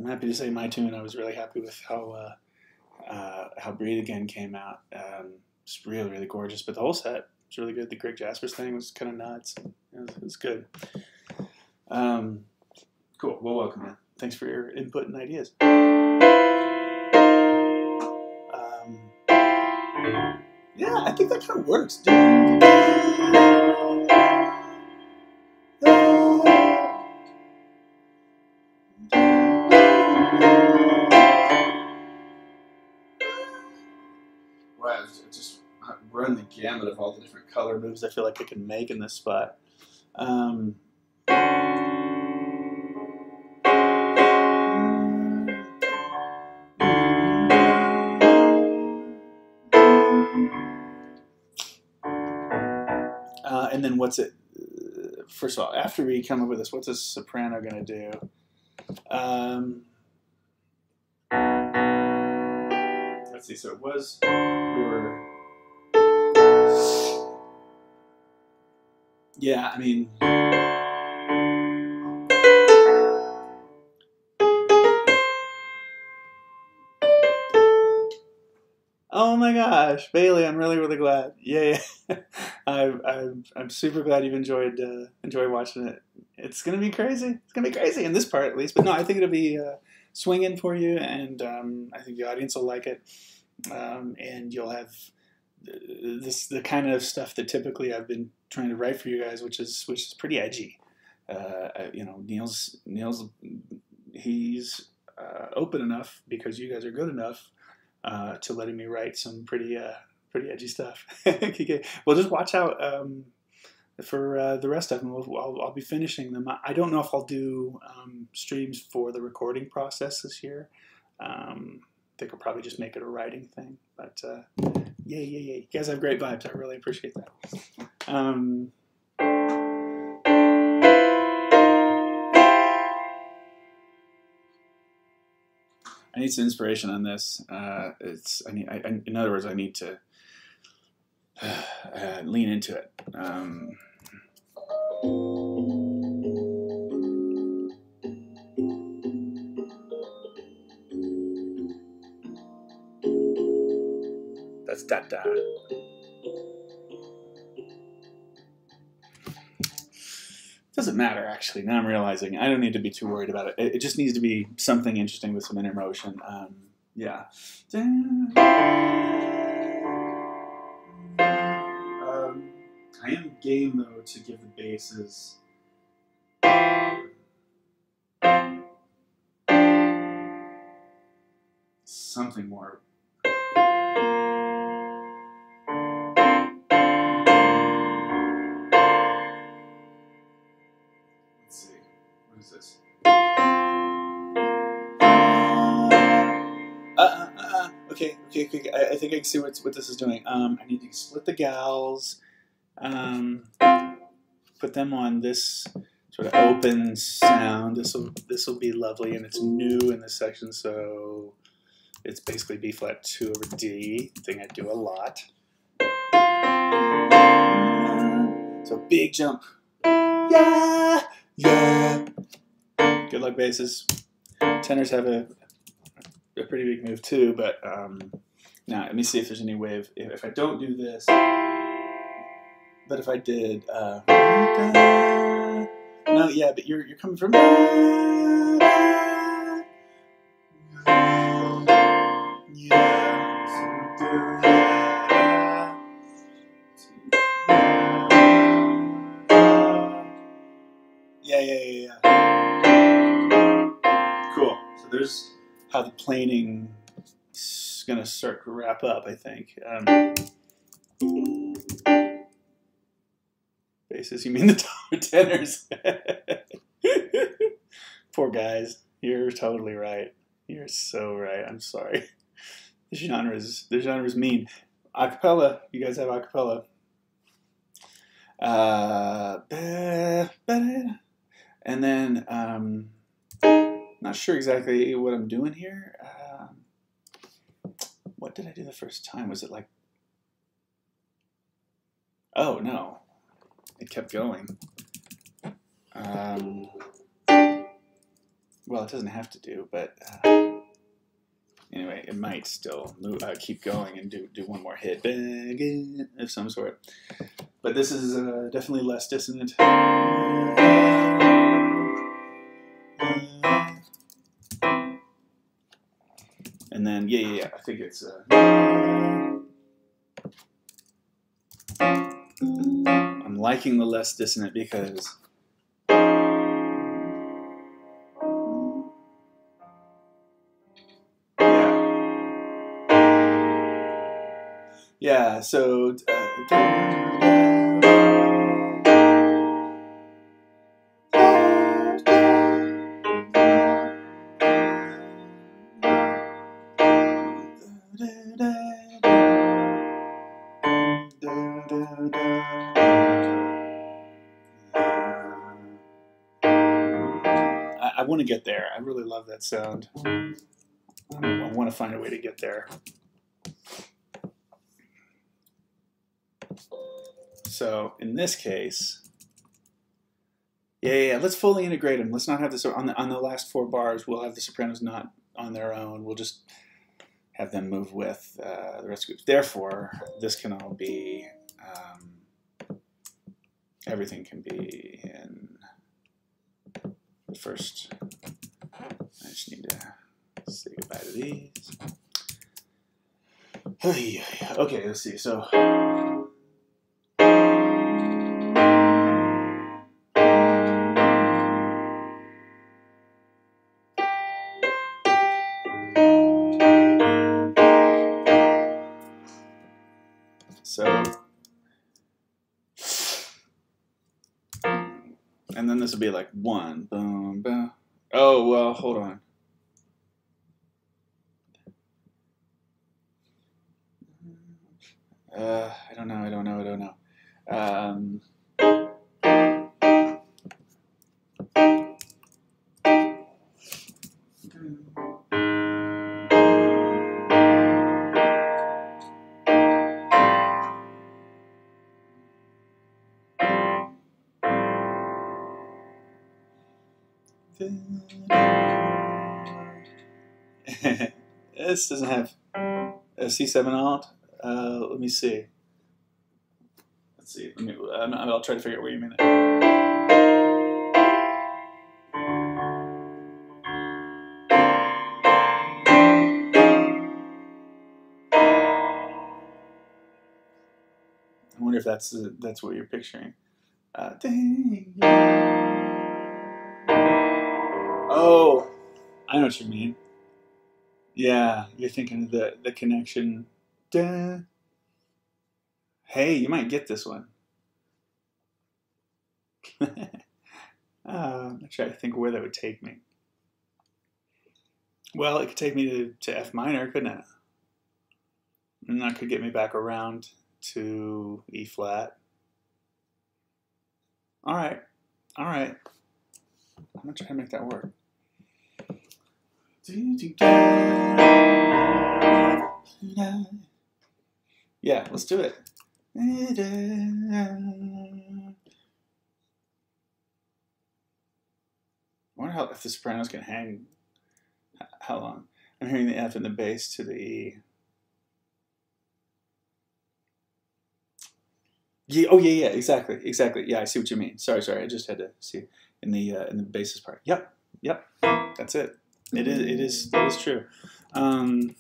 happy to say my tune. I was really happy with how Breathe Again came out. It's really, really gorgeous, but the whole set was really good. The Greg Jaspers thing was kind of nuts. It was good. Cool. Well, welcome, man. Thanks for your input and ideas. Yeah, I think that kind of works. Wow, just run the gamut of all the different color moves I feel like I can make in this spot. And then what's it? First of all, after we come up with this, what's a soprano gonna do? Let's see. So it was we were Yeah, I mean, oh my gosh, Bailey, I'm really, really glad. Yeah, yeah. I'm super glad you've enjoyed watching it. It's gonna be crazy. It's gonna be crazy in this part at least. But no, I think it'll be swinging for you, and I think the audience will like it, and you'll have the kind of stuff that typically I've been trying to write for you guys, which is pretty edgy. Neil's he's open enough because you guys are good enough to letting me write some pretty edgy stuff. Okay. Well, just watch out for the rest of them. I'll be finishing them. I don't know if I'll do streams for the recording process this year. I think I'll probably just make it a writing thing. But yeah. You guys have great vibes. I really appreciate that. I need some inspiration on this. In other words, I need to lean into it. That's da-da. Doesn't matter, actually. Now I'm realizing I don't need to be too worried about it. It just needs to be something interesting with some inner motion. Yeah. I am game, though, to give the basses something more. Let's see. What is this? Okay. I think I can see what this is doing. I need to split the gals, put them on this sort of open sound. This will be lovely, and it's new in this section, so it's basically B flat 2 over D, thing I do a lot. So big jump. Yeah. Good luck, basses. Tenors have a pretty big move too, but now let me see if there's any way of if I don't do this. But if I did, no, yeah, but you're coming from. Yeah. Cool. So there's how the planing is gonna start to wrap up, I think. Basses, you mean the tenors? Poor guys. You're totally right. You're so right. I'm sorry. The genre is mean. Acapella. You guys have acapella. And then not sure exactly what I'm doing here. What did I do the first time? Was it like? Oh no, it kept going. Well, it doesn't have to do, but anyway, it might still keep going and do one more hit of some sort. But this is definitely less dissonant. And then, yeah, I think it's... I'm liking the less dissonant because... Yeah, so... I want to get there. I really love that sound. I want to find a way to get there. So in this case, Yeah. Let's fully integrate them. Let's not have this on the last 4 bars. We'll have the sopranos not on their own. We'll just have them move with the rest of the groups. Therefore, this can all be, everything can be in the first. I just need to say goodbye to these. Okay, let's see. So. And then this will be like 1, boom, boom. Oh, well, hold on. I don't know. This doesn't have a C7 alt. Let me see. Let's see. I'll try to figure out where you mean it. I wonder if that's what you're picturing. Oh, I know what you mean. Yeah, you're thinking of the connection. Hey, you might get this one. I'm trying to think where that would take me. Well, it could take me to F minor, couldn't it? And that could get me back around to E flat. All right. I'm gonna try to make that work. Yeah, let's do it. I wonder if the sopranos can hang. How long? I'm hearing the F and the bass to the E. Yeah. Oh, yeah. Exactly. Yeah, I see what you mean. Sorry. I just had to see in the bassist part. Yep. That's it. That is true. And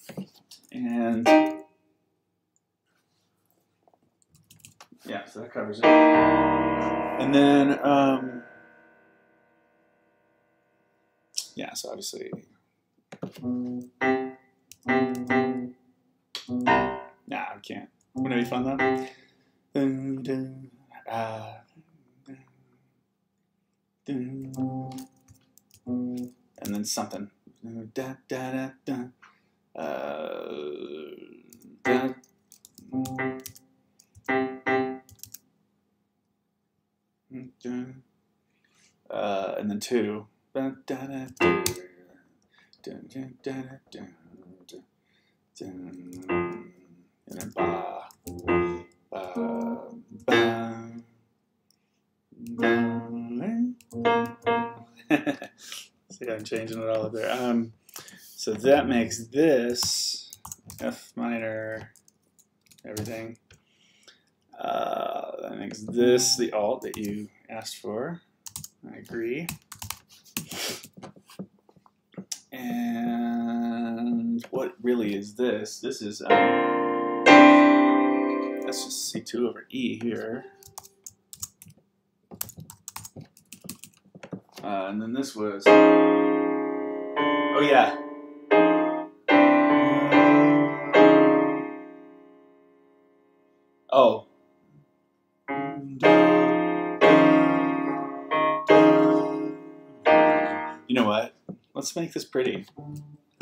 yeah, so that covers it. And then yeah, so obviously. Nah, I can't. Wouldn't it be fun though? And then something. And then 2. And then ba, ba, ba. See, I'm changing it all up there. So that makes this F minor, everything. That makes this the alt that you asked for. I agree. And what really is this? This is that's just C2 over E here. And then this was, oh yeah. Oh. You know what? Let's make this pretty.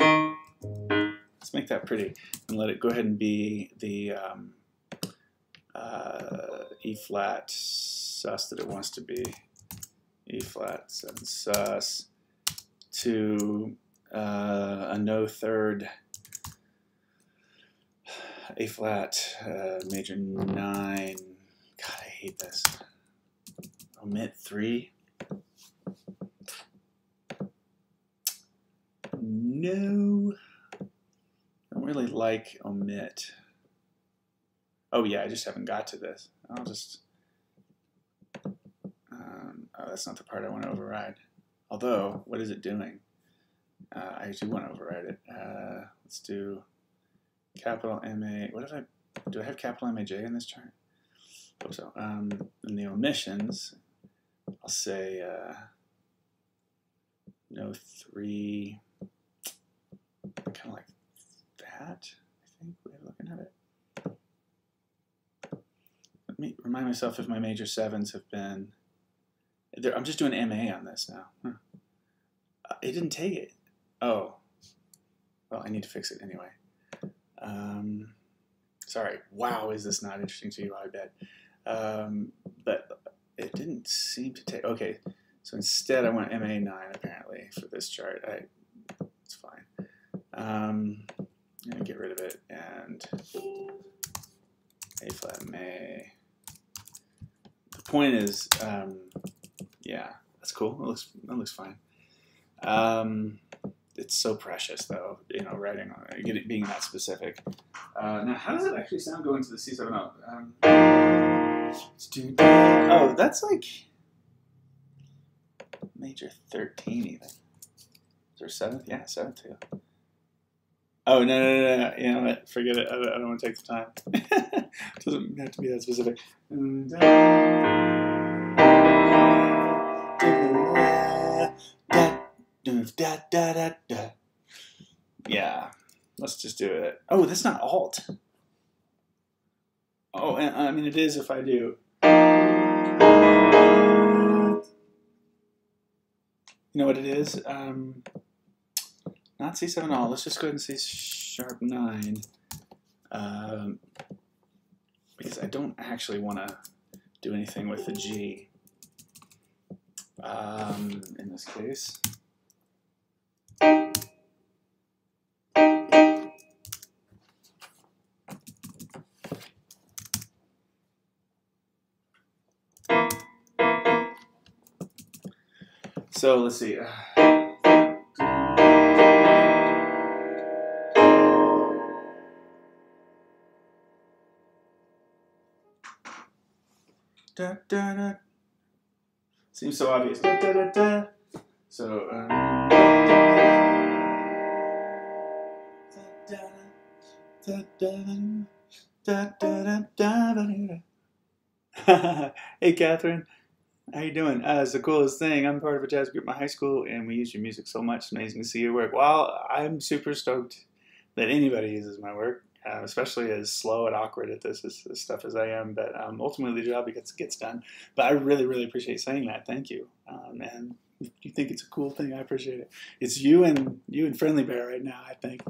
Let's make that pretty and let it go ahead and be the E flat sus that it wants to be. E flat 7 sus to a no third A flat major 9. God, I hate this. Omit 3. no. I don't really like omit. Oh yeah, I just haven't got to this. I'll just, oh, that's not the part I want to override. Although, what is it doing? I do want to override it. Let's do capital MA. What if do I have capital MAJ in this chart? Hope so. In the omissions, I'll say no 3, kind of like that, I think, way of looking at it. Let me remind myself if my major 7s have been, I'm just doing MA on this now. Huh. It didn't take it. Oh, well, I need to fix it anyway. Sorry. Wow, is this not interesting to you? I bet. But it didn't seem to take. Okay, so instead I want MA9 apparently for this chart. It's fine. I'm gonna get rid of it and A flat MA. The point is, yeah, that's cool. That looks fine. It's so precious, though, you know, writing on it, being that specific. Now, how does it actually sound going to the C7? Oh, that's like major 13 even. Is there 7th? Yeah, 7th too. Oh, no. You know what? Forget it. I don't want to take the time. It doesn't have to be that specific. Yeah, let's just do it. Oh, that's not alt. Oh, and, I mean, it is if I do. You know what it is? Not C7 alt. Let's just go ahead and say sharp 9. Because I don't actually want to do anything with the G. In this case. So let's see. Da, da, da. Seems so obvious. Da, da, da, da. So, hey, Catherine. How you doing? It's the coolest thing. I'm part of a jazz group in my high school, and we use your music so much. It's amazing to see your work. Well, I'm super stoked that anybody uses my work, especially as slow and awkward at this stuff as I am. But ultimately, the job gets done. But I really, really appreciate saying that. Thank you. And if you think it's a cool thing, I appreciate it. It's you and Friendly Bear right now, I think.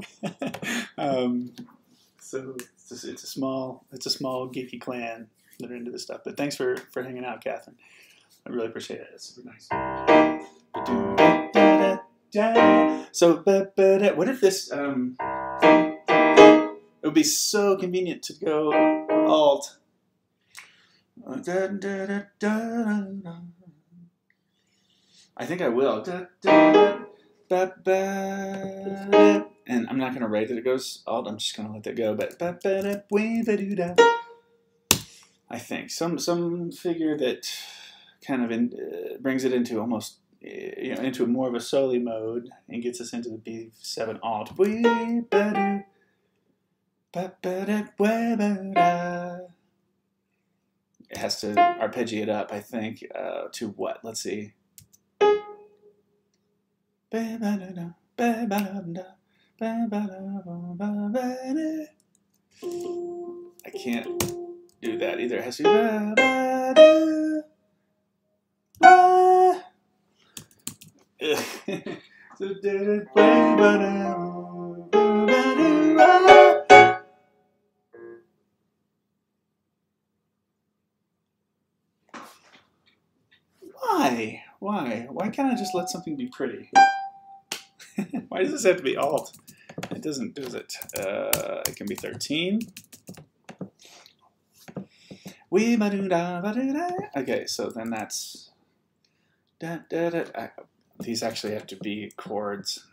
So it's a small geeky clan that are into this stuff. But thanks for hanging out, Catherine. I really appreciate it. It's super nice. So, what if this? It would be so convenient to go alt. I think I will. And I'm not going to write that it goes alt. I'm just going to let that go. But I think some figure that kind of brings it into almost, you know, into more of a soli mode and gets us into the B7 alt. It has to arpeggiate up, I think, to what? Let's see. I can't do that either. It has to Why can't I just let something be pretty? Why does this have to be alt? It doesn't, does it? It can be 13. Okay, so then that's... These actually have to be chords.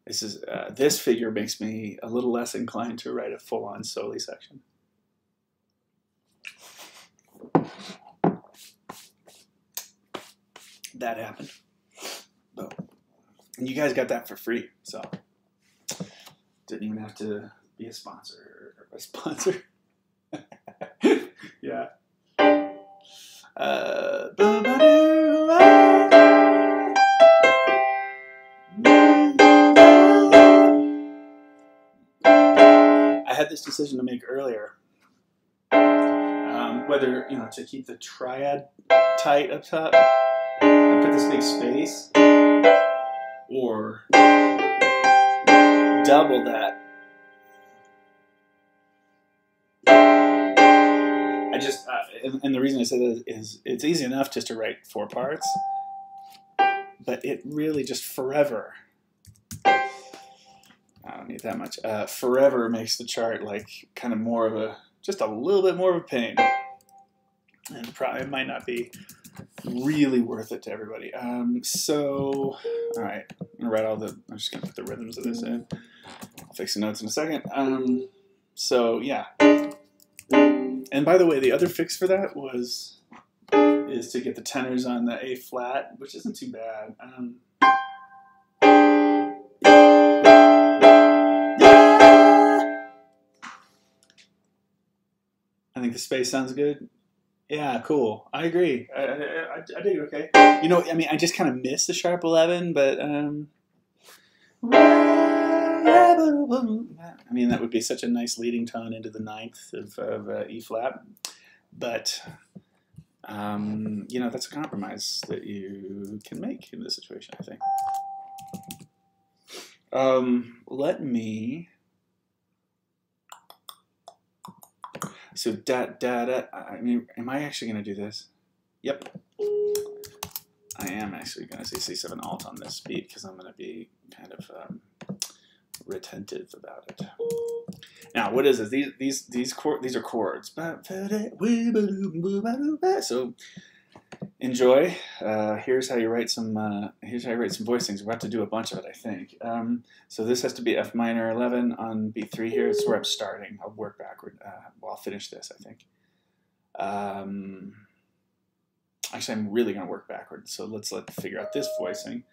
This figure makes me a little less inclined to write a full-on soli section. That happened. Oh. And you guys got that for free, so didn't even have to be a sponsor. Yeah. I had this decision to make earlier, whether to keep the triad tight up top and put this big space, or double that. I just and the reason I said that is it's easy enough just to write 4 parts, but it really just forever. I don't need that much. Forever makes the chart like kind of more of just a little bit more of a pain, and probably it might not be really worth it to everybody. So, all right, I'm just gonna put the rhythms of this in. I'll fix the notes in a second. So yeah. And by the way, the other fix for that is to get the tenors on the A flat, which isn't too bad. I think the space sounds good. Yeah, cool. I agree. I dig it. Okay. I mean, I just kind of miss the sharp 11, but I mean, that would be such a nice leading tone into the 9th of E flat. But that's a compromise that you can make in this situation, I think. Let me. So I mean, am I actually going to do this? Yep. I am actually going to say C7 alt on this beat because I'm going to be kind of retentive about it. Now, what is this? These are chords. So enjoy. Here's how you write some voicings. We're about to do a bunch of it, I think. So this has to be F minor 11 on beat 3 here. It's where I'm starting. I'll work backward. Well, I'll finish this, I think. Actually, I'm really going to work backward. So let's figure out this voicing.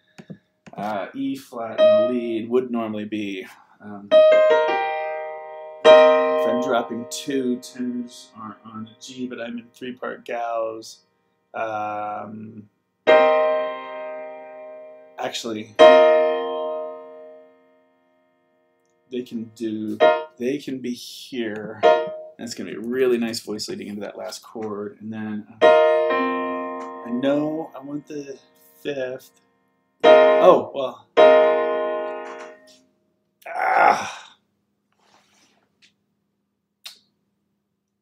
E flat in the lead would normally be. If I'm dropping 2 tenors on the G, but I'm in 3-part gauss. Actually, they can be here, and it's going to be a really nice voice leading into that last chord. And then I know I want the 5th. Oh, well.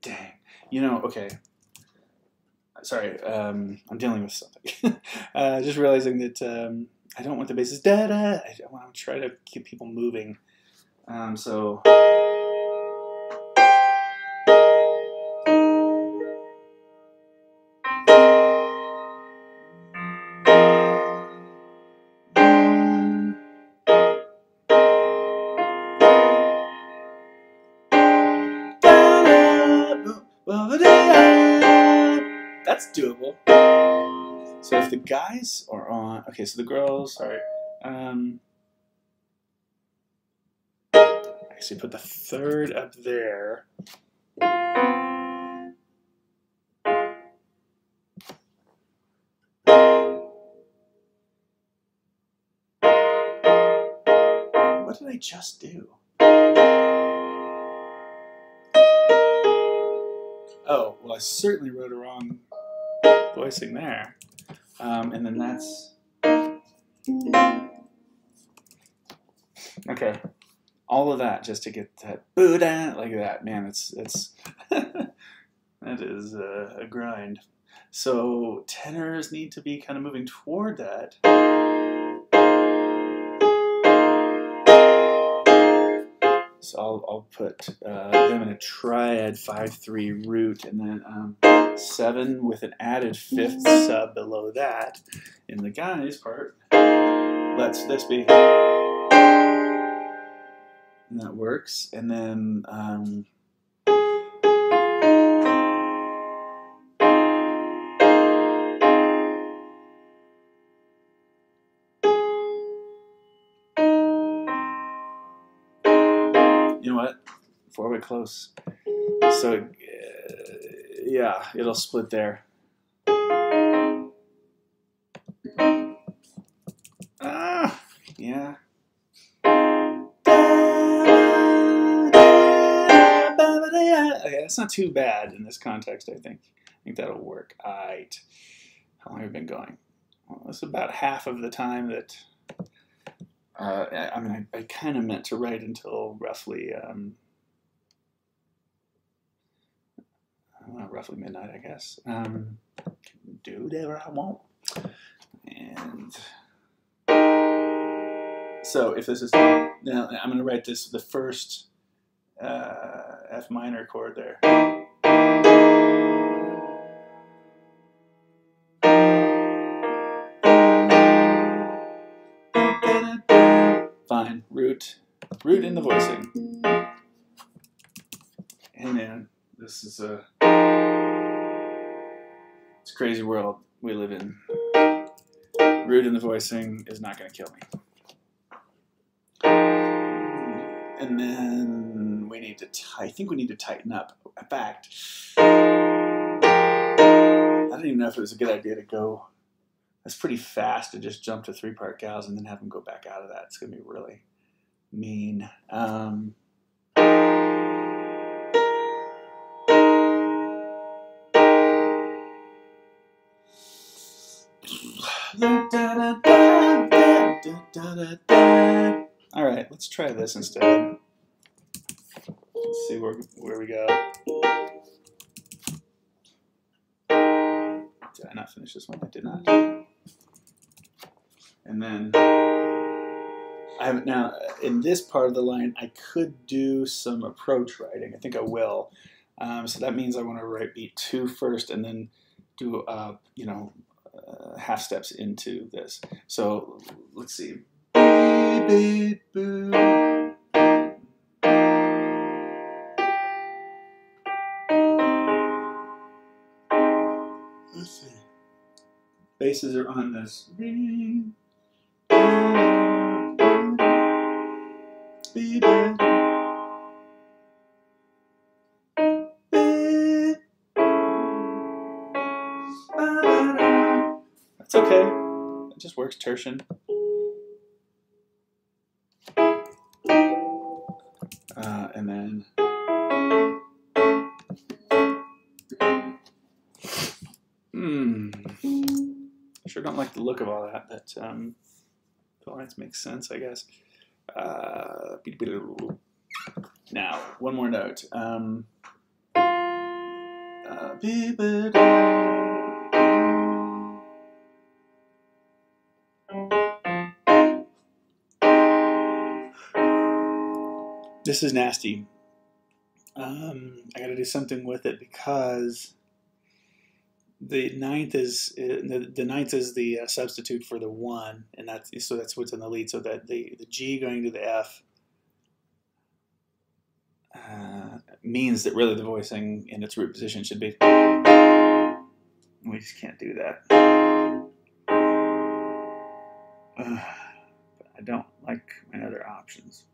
Dang. Okay. Sorry, I'm dealing with something. Just realizing that I don't want the basses da-da. I want to try to keep people moving. So... That's doable. So if the guys are on, okay, so the girls, sorry. Actually put the 3rd up there. What did I just do? Oh, well, I certainly wrote a wrong voicing there. And then that's... Okay. All of that just to get that Buddha like that. Man, it's that is a grind. So tenors need to be kind of moving toward that. So I'll put them in a triad 5/3 root, and then 7 with an added 5th sub below that. In the guys part, let's this be. and that works. And then you know what? 4-way close. So yeah, it'll split there. Ah, yeah. Okay, that's not too bad in this context, I think. I think that'll work. Aight. How long have we been going? Well, that's about half of the time that... I mean, I kind of meant to write until roughly... roughly midnight, I guess. Can do whatever I want. And... So if this is... Now, I'm going to write this, the first F minor chord there. Fine. Root in the voicing. Hey man, this is it's a crazy world we live in. Root in the voicing is not going to kill me. And then we need to, I think we need to tighten up. In fact, I don't even know if it was a good idea to go, that's pretty fast to just jump to 3-part gals and then have them go back out of that. It's going to be really mean. All right, let's try this instead. Let's see where we go. Did I not finish this one? I did not. And then I have now in this part of the line, I could do some approach writing. I think I will. So that means I want to write beat 2 first, and then do half steps into this. So let's see. Beep, boo. Let's see. Basses are on this. That's okay. It just works tertian. And then I sure don't like the look of all that, but it makes sense, I guess. Now, one more note. This is nasty. I gotta do something with it because the ninth is the substitute for the 1, and that's what's in the lead. So that the G going to the F means that really the voicing in its root position should be. We just can't do that. But I don't like my other options.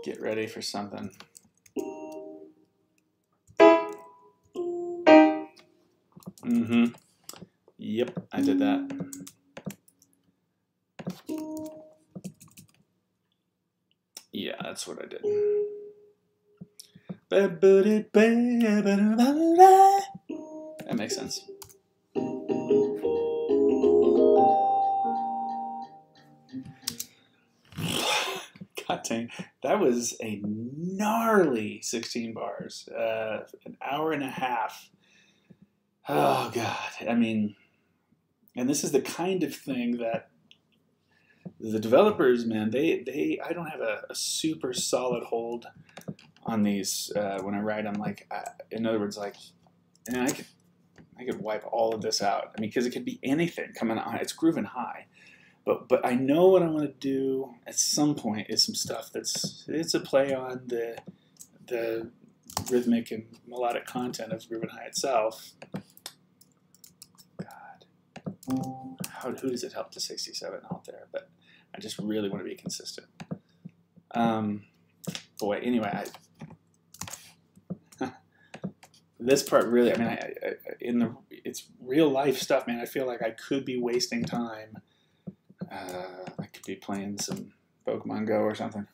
Get ready for something. Yep, I did that. Yeah, that's what I did. That makes sense. God, Dang, that was a gnarly 16 bars, an hour and a half. Oh God, I mean, and this is the kind of thing that the developers, man, I don't have a super solid hold on these when I write them. Like, in other words, like, and I could wipe all of this out. I mean, because it could be anything coming on. It's grooving high. But I know what I want to do at some point is some stuff it's a play on the rhythmic and melodic content of Groovin High itself. God, who does it help to 67 out there? But I just really want to be consistent. Boy, anyway, this part really, I mean, it's real life stuff, man. I feel like I could be wasting time. I could be playing some Pokemon Go or something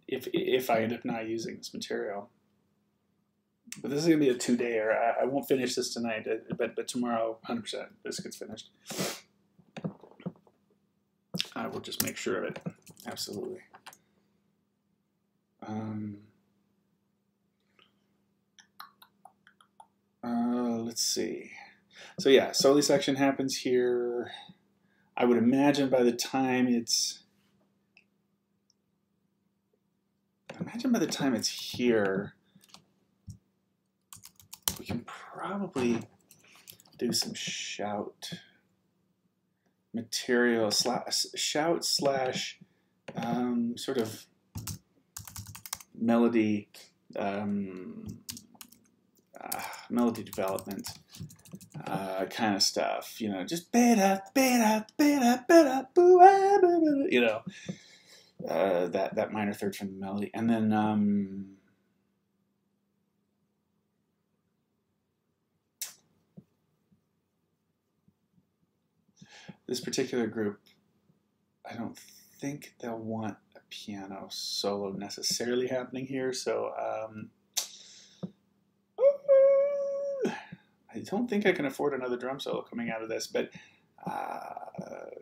if I end up not using this material. But this is going to be a 2-dayer. I won't finish this tonight, but tomorrow, 100%, this gets finished. I will just make sure of it. Absolutely. Let's see. So yeah, solo section happens here. I would imagine by the time it's here, we can probably do some shout material, shout slash sort of melody melody development kind of stuff, you know, just beta, you know, that minor third from the melody, and then this particular group, I don't think they'll want a piano solo necessarily happening here, so I don't think I can afford another drum solo coming out of this, but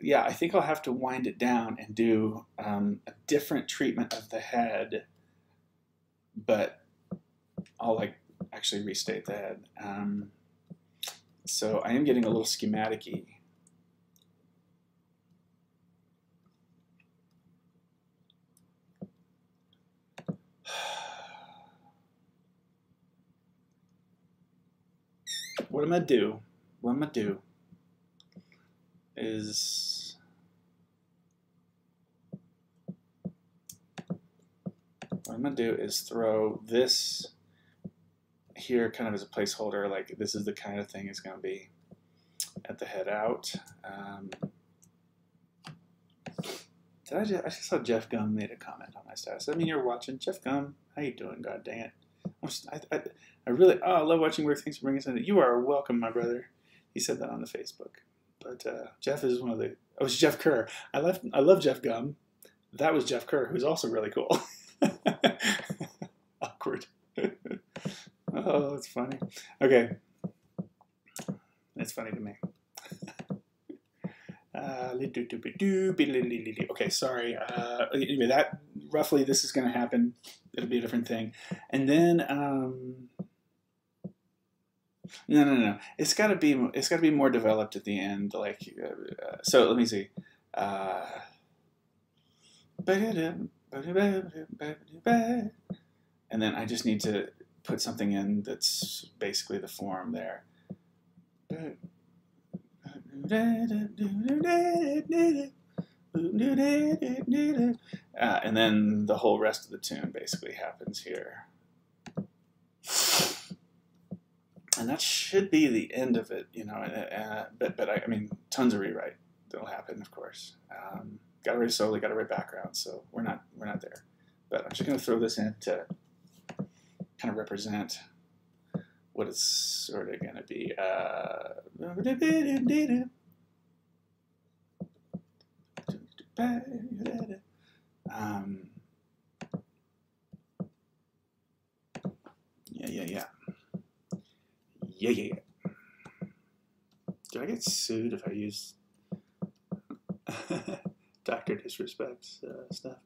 yeah, I think I'll have to wind it down and do a different treatment of the head, but I'll like actually restate the head. So I am getting a little schematic-y. What I'm gonna do is throw this here kind of as a placeholder, like this is the kind of thing it's gonna be at the head out. I just saw Jeff Gum made a comment on my status. I mean, you're watching Jeff Gum. How you doing? God dang it! I really, I love watching work. Thanks for bringing us in. You are welcome, my brother. He said that on the Facebook. But Jeff is one of the, oh, it's Jeff Kerr. I love Jeff Gum. That was Jeff Kerr, who's also really cool. Awkward. Oh, that's funny. Okay. It's funny to me. Okay, sorry. Anyway, that roughly this is going to happen. It'll be a different thing, and then no. It's got to be more developed at the end. Like so, let me see. And then I just need to put something in that's basically the form there. And then the whole rest of the tune basically happens here. And that should be the end of it, you know. But I mean, tons of rewrite that'll happen, of course. Got to write solo, got to write background, so we're not there. But I'm just going to throw this in to kind of represent what it's sort of going to be. Yeah. Do I get sued if I use Dr. Disrespect's stuff.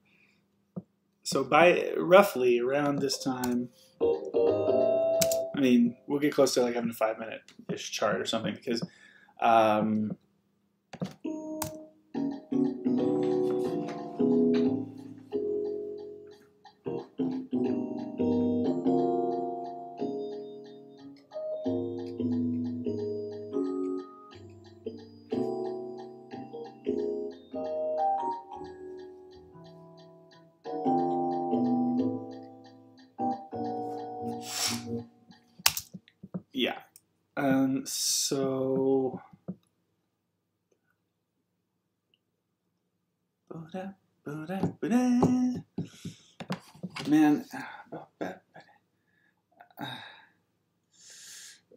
So by roughly around this time, I mean, we'll get close to like having a 5-minute-ish chart or something because yeah. So man,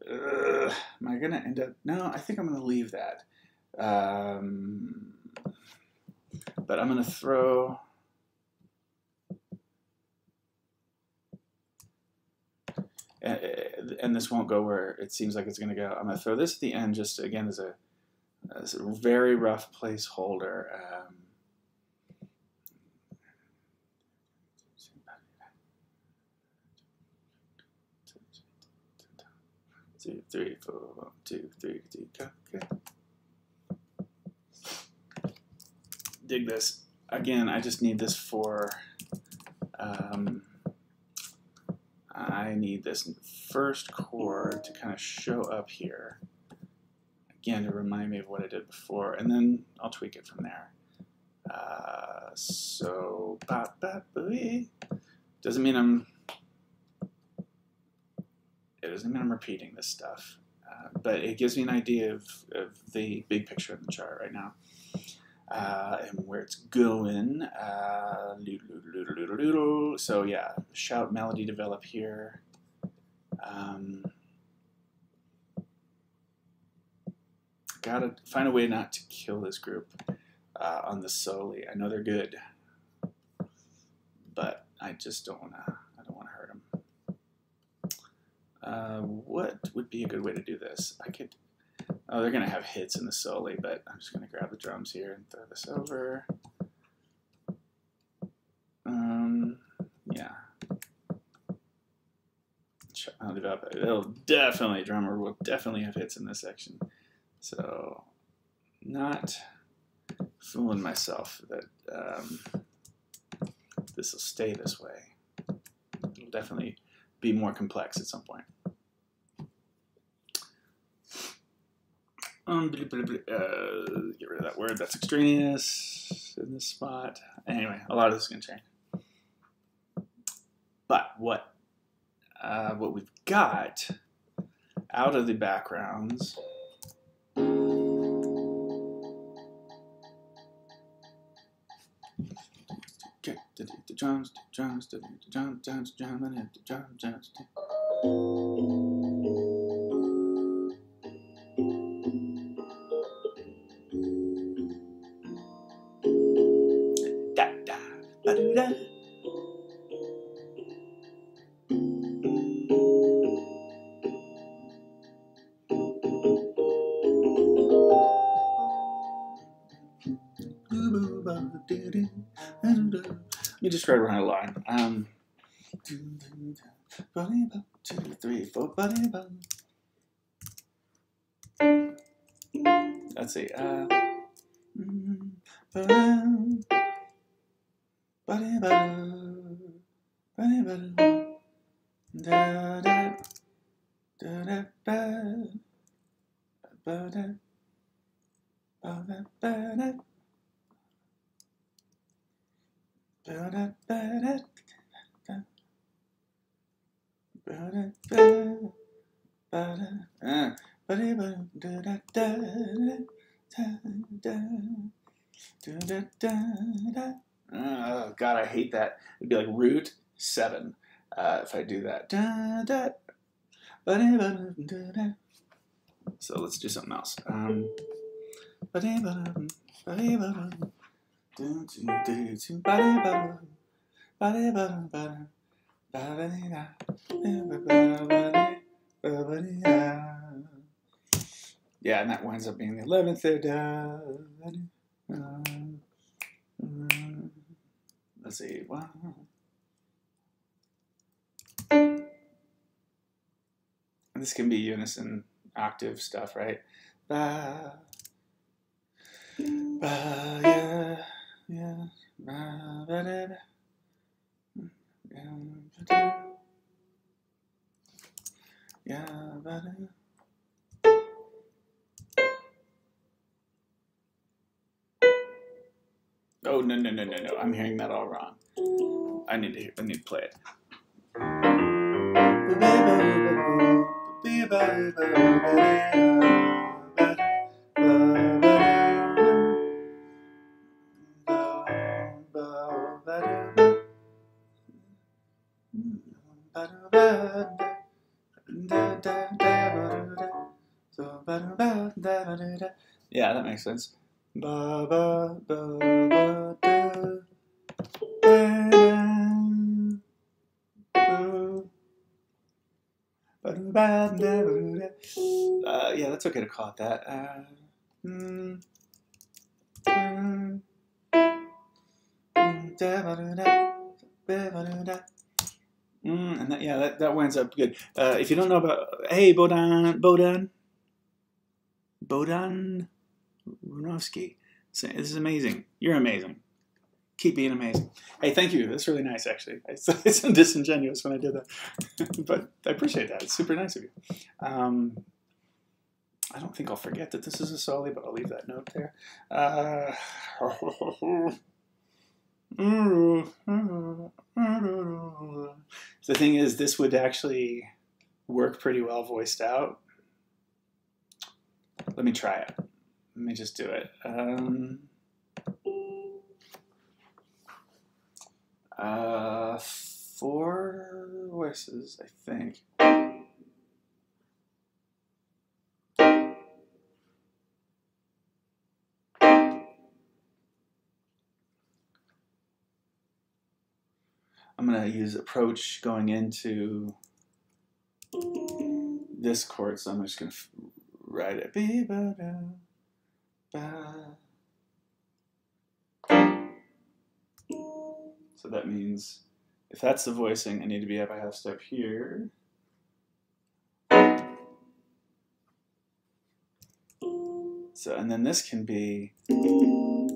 am I gonna end up? No, I think I'm gonna leave that. But I'm gonna throw. And this won't go where it seems like it's going to go. I'm going to throw this at the end just, again, as a very rough placeholder. 2, 3, 4, 1, 2, 3, 2, go. Okay. Dig this. Again, I just need this for... I need this first chord to kind of show up here. Again, to remind me of what I did before, and then I'll tweak it from there. So, doesn't mean I'm repeating this stuff, but it gives me an idea of the big picture of the chart right now. And where it's going. So yeah, shout melody develop here. Gotta find a way not to kill this group on the soli. I know they're good, but I just don't wanna. I don't wanna hurt them. What would be a good way to do this? I could. Oh, they're going to have hits in the soli, but I'm just going to grab the drums here and throw this over. Yeah. I'll develop it. Drummer will definitely have hits in this section. So, not fooling myself that this will stay this way. It'll definitely be more complex at some point. Get rid of that word. That's extraneous in this spot. Anyway, a lot of this is going to change. But what we've got out of the backgrounds okay, the drums, the drums. Ba-do-da. Let me just try to run a line. 2, 3, 4. Let's see. Oh, God, I hate that. It'd be like root 7 if I do that. So let's do something else. Yeah, and that winds up being the 11th there. Let's see. Wow. This can be unison octave stuff, right? Ba, ba, yeah, yeah, ba, ba, da, da. Yeah, ba, da. Oh no no no no no! I'm hearing that all wrong. I need to play it. Yeah, that makes sense. Ba, ba, ba, ba, da, yeah, that's okay to call it that. And that, yeah, that winds up good. If you don't know about, hey, Bodan Runowski, this is amazing. You're amazing. Keep being amazing. Hey, thank you. That's really nice, actually. It's disingenuous when I did that, but I appreciate that. It's super nice of you. I don't think I'll forget that this is a soli, but I'll leave that note there. The thing is, this would actually work pretty well voiced out. Let me try it. Let me just do it. 4 voices, I think. I'm going to use approach going into this chord, so I'm just going to write it. So that means if that's the voicing, I need to be up a half step here. So, and then this can be, whoa,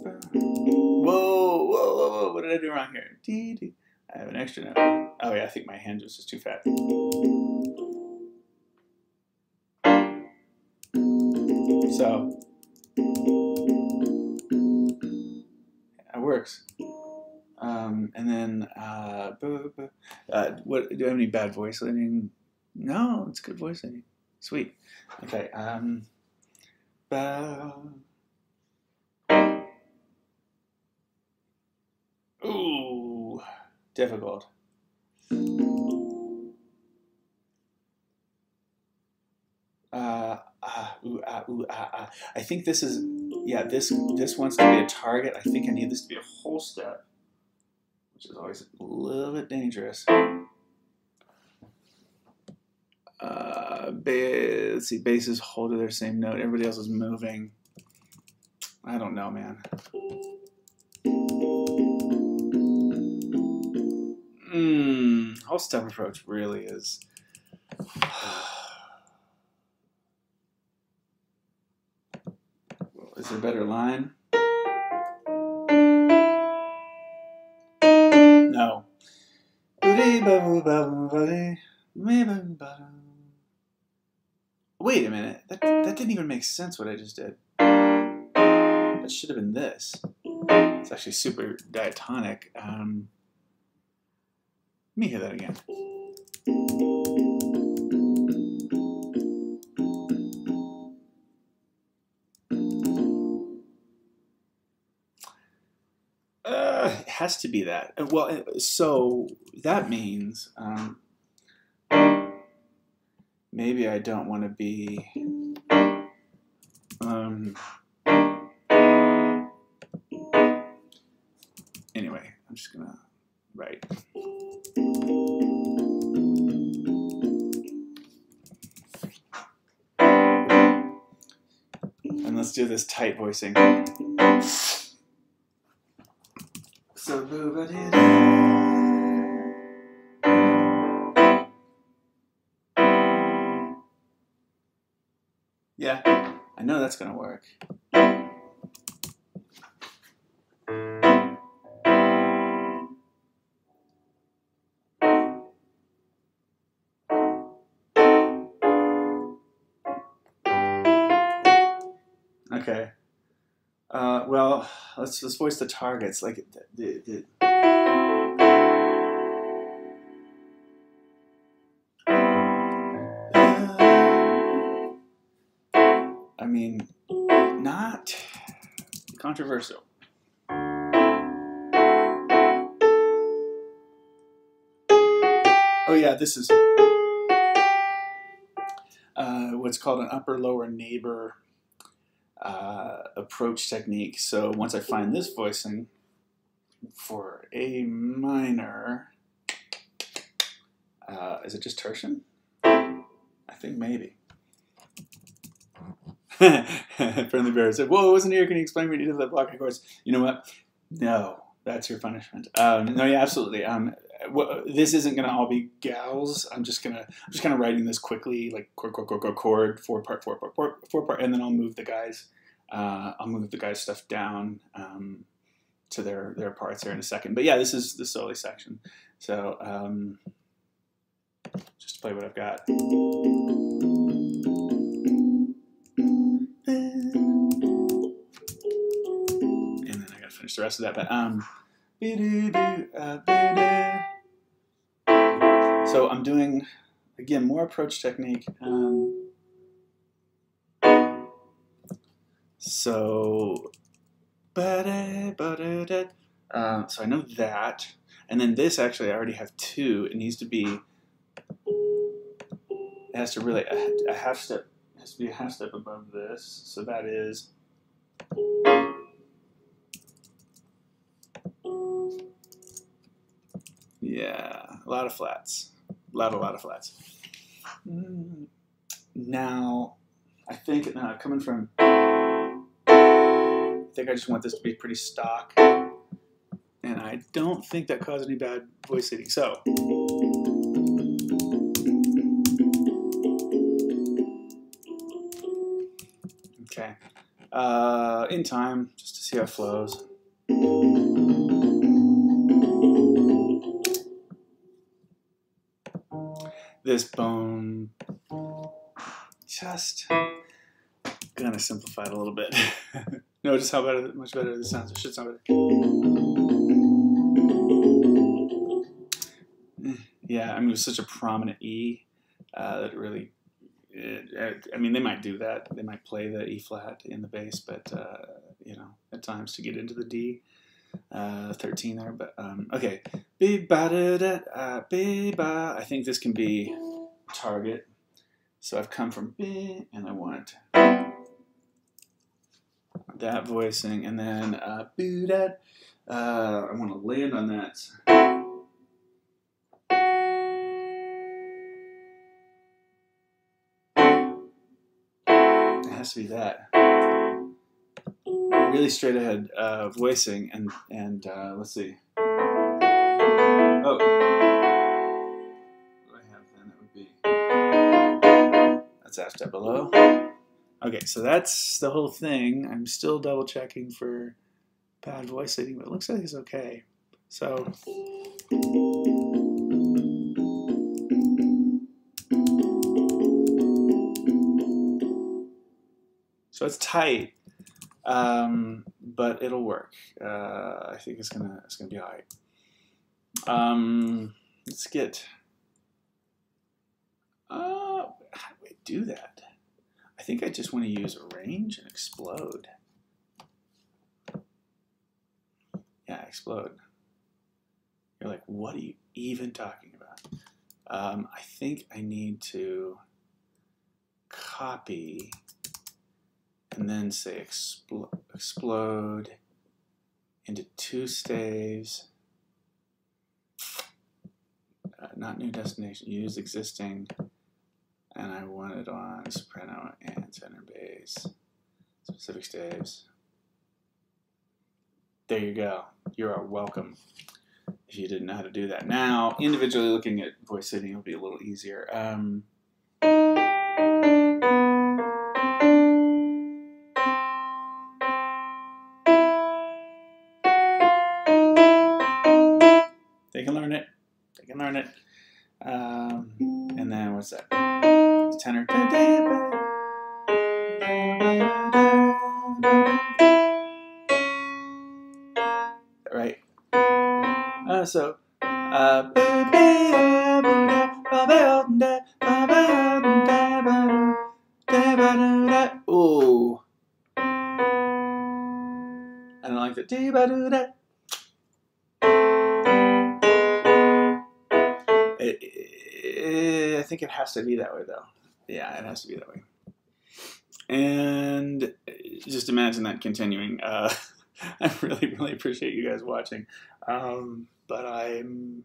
whoa, whoa, whoa, what did I do wrong here? I have an extra note. Oh yeah, I think my hand was just too fat. So, it works. And then, what, do I have any bad voice leading? No, it's good voice leading. Sweet. Okay. Ooh, difficult. I think this is, yeah, this wants to be a target. I think I need this to be a whole step, which is always a little bit dangerous. Let's see, basses hold to their same note. Everybody else is moving. I don't know, man. Whole step approach really is. Is there a better line? No. Wait a minute. That didn't even make sense what I just did. That should have been this. It's actually super diatonic. Let me hear that again. It has to be that. Well, so that means maybe I don't want to be. Anyway, I'm just gonna write. And let's do this tight voicing. Yeah, I know that's gonna work. Okay. Well, let's voice the targets. Like I mean, not controversial. Oh yeah, this is what's called an upper-lower neighbor approach technique. So once I find this voicing for A minor, is it just tertian? I think maybe. Friendly Bear said, "Whoa, wasn't here. Can you explain what you did with that blocking chords?" You know what? No, that's your punishment. No, yeah, absolutely. This isn't gonna all be gals. I'm just kind of writing this quickly, like chord, four part, and then I'll move the guys. I'll move the guys' stuff down to their parts here in a second. But yeah, this is the solo section. So just to play what I've got. And then I gotta finish the rest of that. But so I'm doing again more approach technique. So I know that, and then this actually I already have two. It needs to be. It has to really a half step. It has to be a half step above this. So that is. Yeah, a lot of flats. A lot of flats. Now, I think coming from. I think I just want this to be pretty stock, and I don't think that caused any bad voice seating. So. Okay. In time, just to see how it flows. This bone, just gonna simplify it a little bit. Notice how much better this sounds. It should sound better. Yeah, I mean, it was such a prominent E that it really. I mean, they might do that. They might play the E flat in the bass, but you know, at times to get into the D, 13 there. But okay, I think this can be target. So I've come from B, and I want that voicing, and then I want to land on that. Has to be that really straight ahead voicing, and let's see. Oh, what do I have then? That would be that's half step below. Okay, so that's the whole thing. I'm still double checking for bad voice seating, but it looks like it's okay. So. So it's tight, but it'll work. I think it's gonna be all right. Let's get. How do I do that? I think I just want to use arrange and explode. Yeah, explode. You're like, what are you even talking about? I think I need to copy. And then say explode into two staves, not new destination, use existing, and I want it on soprano and tenor bass, specific staves. There you go. You are welcome if you didn't know how to do that. Now, individually looking at voice seating will be a little easier. They can learn it. They can learn it. And then what's that? Tenor. Right. So. Ooh. I don't like that. I think it has to be that way, though. Yeah, it has to be that way. And just imagine that continuing. I really, really appreciate you guys watching. But I'm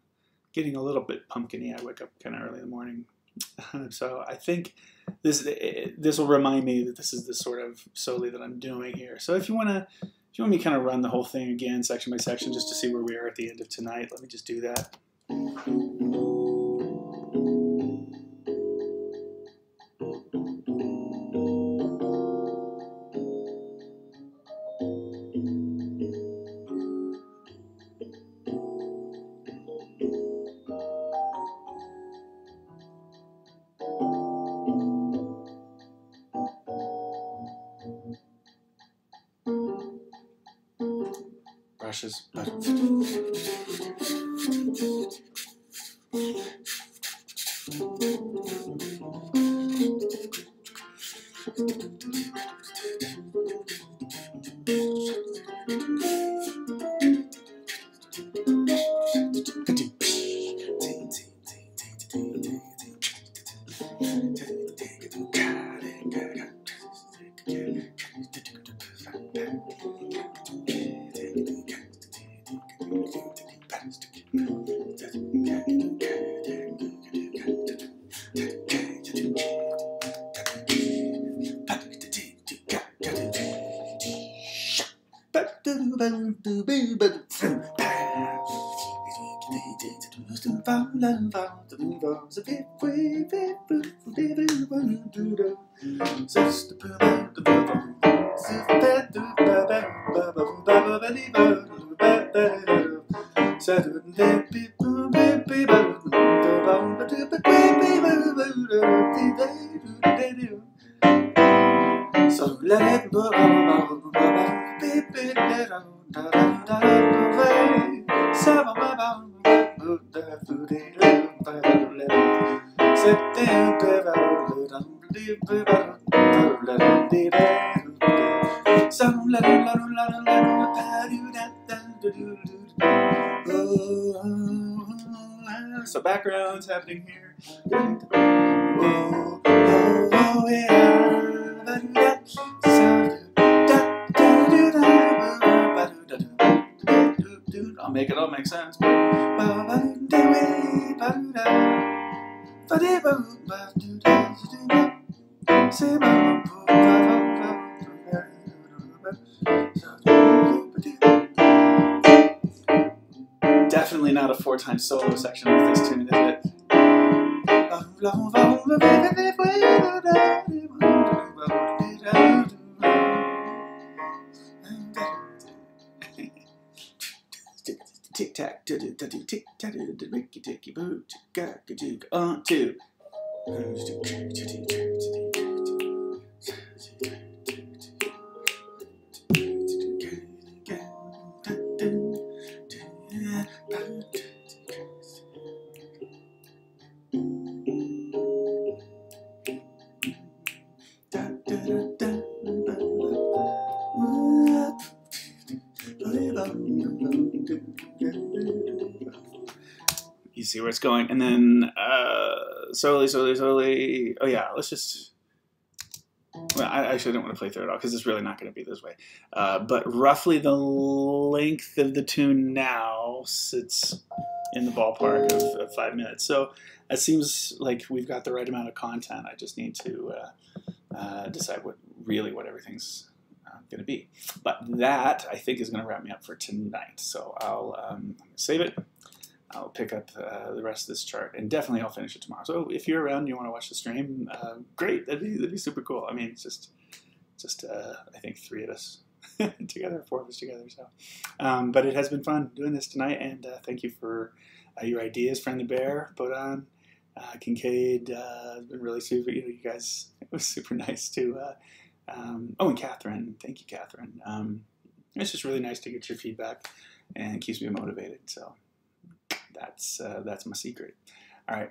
getting a little bit pumpkin-y. I wake up kind of early in the morning. So I think this will remind me that this is the sort of soli that I'm doing here. So if you want me to kind of run the whole thing again, section by section, just to see where we are at the end of tonight, let me just do that. Brushes. So let it go. So background's happening here. Oh, oh, yeah. I'll make it all make sense. Definitely not a 4-time solo section with this tune, is it? Tick tack, tick tack, ricky ticky boo, tick 1, 2. You see where it's going, and then soli. Oh yeah, let's just. Well, I actually don't want to play through it all because it's really not going to be this way. But roughly the length of the tune now sits in the ballpark of 5 minutes. So it seems like we've got the right amount of content. I just need to decide what everything's going to be. But that, I think, is going to wrap me up for tonight. So I'll save it. I'll pick up the rest of this chart, and definitely I'll finish it tomorrow. So if you're around and you want to watch the stream, great. That'd be super cool. I mean, it's just I think 3 of us together, 4 of us together. So, but it has been fun doing this tonight, and thank you for your ideas, Friendly Bear, Bodan, Kincaid, has been really super. You guys, it was super nice to. Oh, and Catherine, thank you, Catherine. It's just really nice to get your feedback, and it keeps me motivated. So that's my secret. All right,